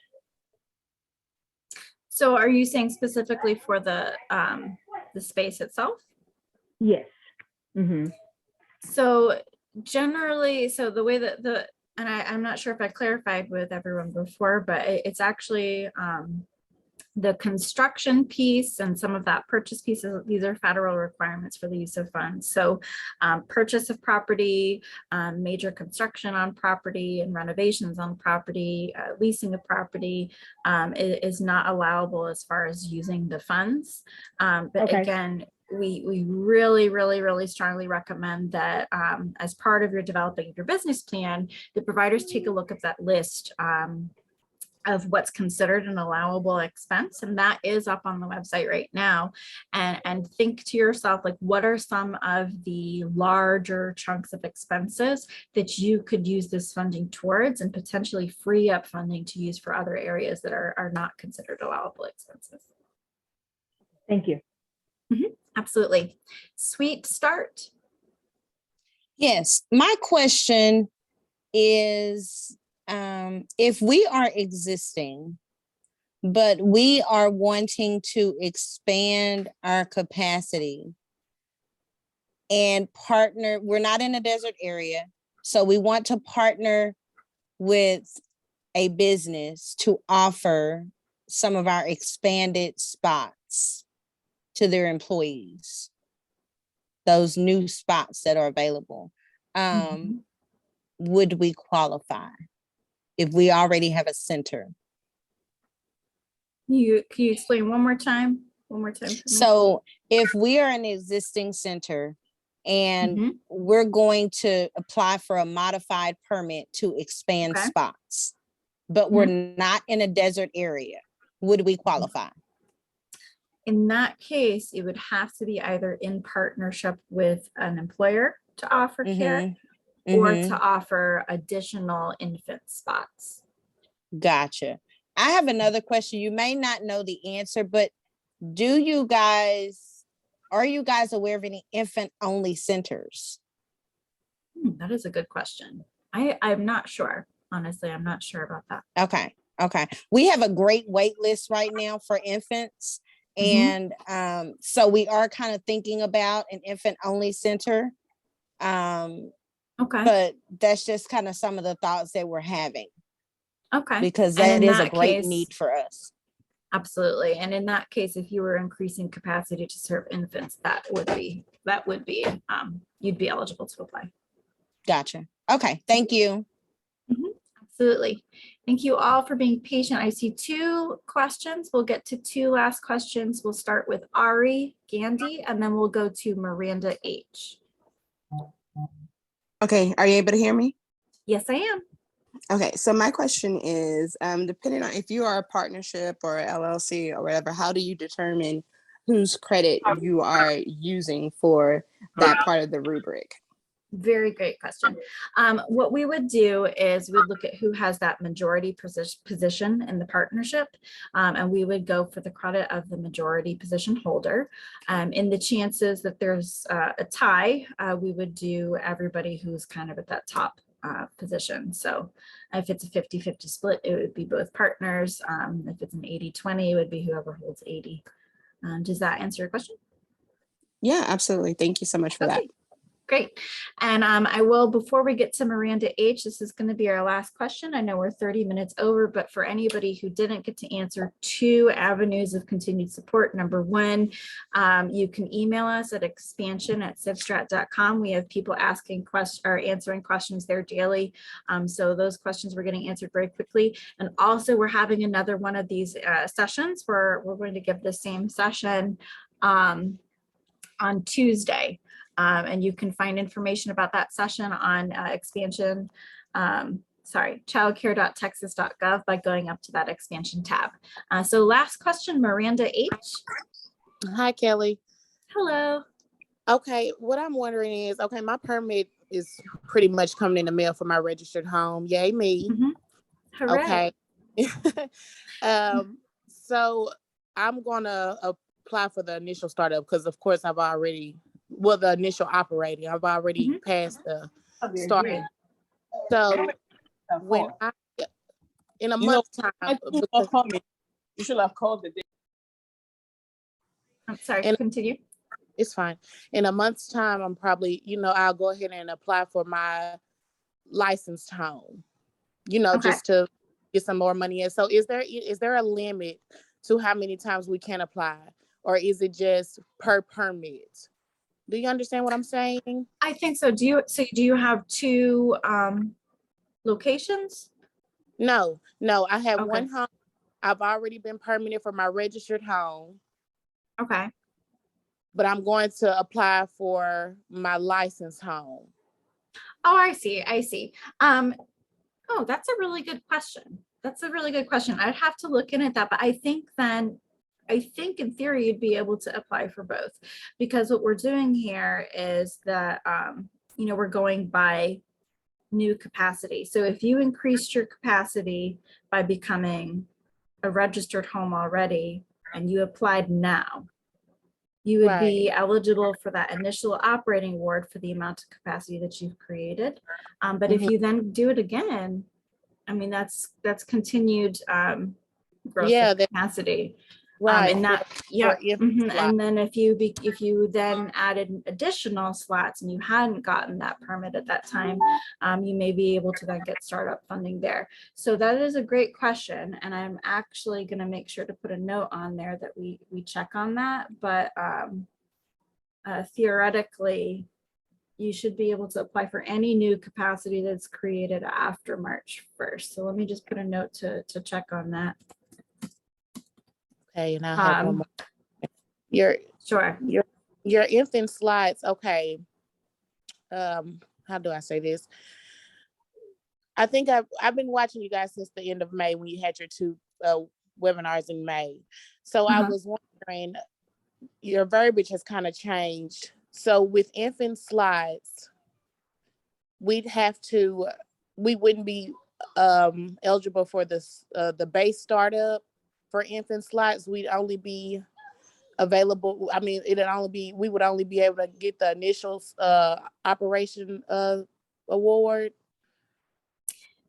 A: So are you saying specifically for the space itself?
R: Yes.
A: So generally, so the way that and I'm not sure if I clarified with everyone before, but it's actually the construction piece and some of that purchase pieces. These are federal requirements for the use of funds. So purchase of property, major construction on property and renovations on property, leasing of property is not allowable as far as using the funds. But again, we really strongly recommend that as part of your developing your business plan, the providers take a look at that list of what's considered an allowable expense, and that is up on the website right now. And think to yourself, like, what are some of the larger chunks of expenses that you could use this funding towards, and potentially free up funding to use for other areas that are not considered allowable expenses.
R: Thank you.
A: Absolutely. Sweet Start.
S: Yes, my question is, if we are existing, but we are wanting to expand our capacity and partner, we're not in a desert area, so we want to partner with a business to offer some of our expanded spots to their employees, those new spots that are available. Would we qualify if we already have a center?
A: Can you explain one more time? One more time.
S: So if we are an existing center and we're going to apply for a modified permit to expand spots, but we're not in a desert area, would we qualify?
A: In that case, it would have to be either in partnership with an employer to offer care or to offer additional infant spots.
S: Gotcha. I have another question. You may not know the answer, but are you guys aware of any infant only centers?
A: That is a good question. I'm not sure. Honestly, I'm not sure about that.
S: Okay. We have a great wait list right now for infants. And so we are kind of thinking about an infant only center. But that's just kind of some of the thoughts that we're having.
A: Okay.
S: because
A: And
S: that
A: in
S: is a
A: that
S: great
A: case,
S: need for us.
A: absolutely. And in that case, if you were increasing capacity to serve infants, that would be, you'd be eligible to apply.
S: Gotcha. Okay, thank you.
A: Absolutely. Thank you all for being patient. I see 2 questions. We'll get to 2 last questions. We'll start with Ari Gandhi, and then we'll go to Miranda H.
T: Okay, are you able to hear me?
A: Yes, I am.
T: Okay, so my question is, depending on if you are a partnership or a LLC or whatever, how do you determine whose credit you are using for that part of the rubric?
A: Very great question. What we would do is we'd look at who has that majority position in the partnership, and we would go for the credit of the majority position holder. In the chances that there's a tie, we would do everybody who's kind of at that top position. So if it's a 50-50 split, it would be both partners. If it's an 80-20, it would be whoever holds 80. Does that answer your question?
T: Yeah, absolutely. Thank you so much for that.
A: Great. And I will, before we get to Miranda H, this is going to be our last question. I know we're 30 minutes over, but for anybody who didn't get to answer, 2 avenues of continued support. Number 1, you can email us at expansion@civstrat.com. We have people asking questions or answering questions there daily. So those questions were getting answered very quickly. And also we're having another one of these sessions where we're going to give the same session on Tuesday. And you can find information about that session on childcare.texas.gov by going up to that expansion tab. So last question, Miranda H.
U: Hi, Kelly.
A: Hello.
U: Okay, what I'm wondering is, okay, my permit is pretty much coming in the mail for my registered home. Yay, me.
A: Hooray.
U: Okay. So I'm gonna apply for the initial startup because, of course, the initial operating, I've already passed the starting. So when in a month's time,
T: you should have called the day.
A: I'm sorry, continue.
U: It's fine. In a month's time, I'm probably, I'll go ahead and apply for my licensed home, just to get some more money in. So is there a limit to how many times we can apply, or is it just per permit? Do you understand what I'm saying?
A: I think so. Do you have 2 locations?
U: No, I have one home. I've already been permitted for my registered home.
A: Okay.
U: But I'm going to apply for my licensed home.
A: Oh, I see. Oh, that's a really good question. I'd have to look in at that, but I think in theory you'd be able to apply for both, because what we're doing here is that we're going by new capacity. So if you increased your capacity by becoming a registered home already and you applied now, you would be eligible for that initial operating award for the amount of capacity that you've created. But if you then do it again, I mean, that's continued growth of capacity.
U: Right.
A: And that, and then if you then added additional slots and you hadn't gotten that permit at that time, you may be able to then get startup funding there. So that is a great question, and I'm actually going to make sure to put a note on there that we check on that. But theoretically, you should be able to apply for any new capacity that's created after March 1st. So let me just put a note to check on that.
U: Okay, and I have one more. Your infant slides. Okay. How do I say this? I think I've been watching you guys since the end of May when you had your 2 webinars in May. So I was wondering, your verbiage has kind of changed. So with infant slides, we wouldn't be eligible for this the base startup. For infant slides, we'd only be available. I mean, we would only be able to get the initial operation award.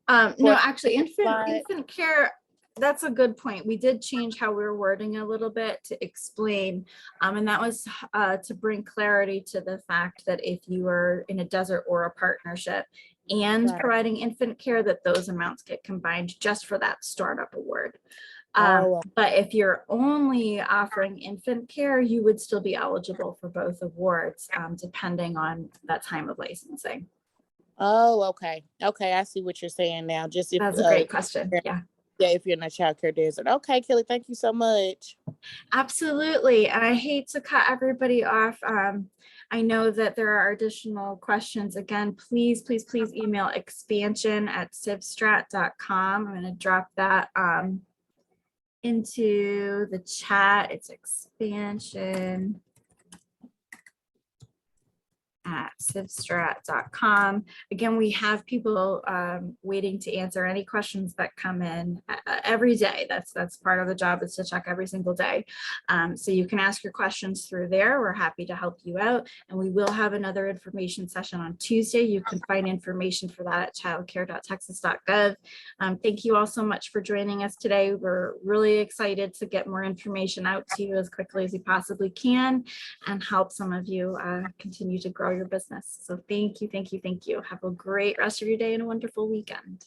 A: No, actually, infant care, that's a good point. We did change how we were wording a little bit to explain, and that was to bring clarity to the fact that if you are in a desert or a partnership and
S: Right.
A: providing infant care, that those amounts get combined just for that startup award.
S: Oh,
A: But if you're only offering infant care, you would still be eligible for both awards, depending on that time of licensing.
S: oh, okay. Okay, I see what you're saying now. Just if
A: That's a great question. Yeah.
S: yeah, if you're in a child care desert. Okay, Kelly, thank you so much.
A: Absolutely. And I hate to cut everybody off. I know that there are additional questions. Again, please email expansion@civstrat.com. I'm going to drop that into the chat. It's expansion@civstrat.com. Again, we have people waiting to answer any questions that come in every day. That's part of the job, is to check every single day. So you can ask your questions through there. We're happy to help you out. And we will have another information session on Tuesday. You can find information for that at childcare.texas.gov. Thank you all so much for joining us today. We're really excited to get more information out to you as quickly as we possibly can and help some of you continue to grow your business. So thank you. Have a great rest of your day and a wonderful weekend.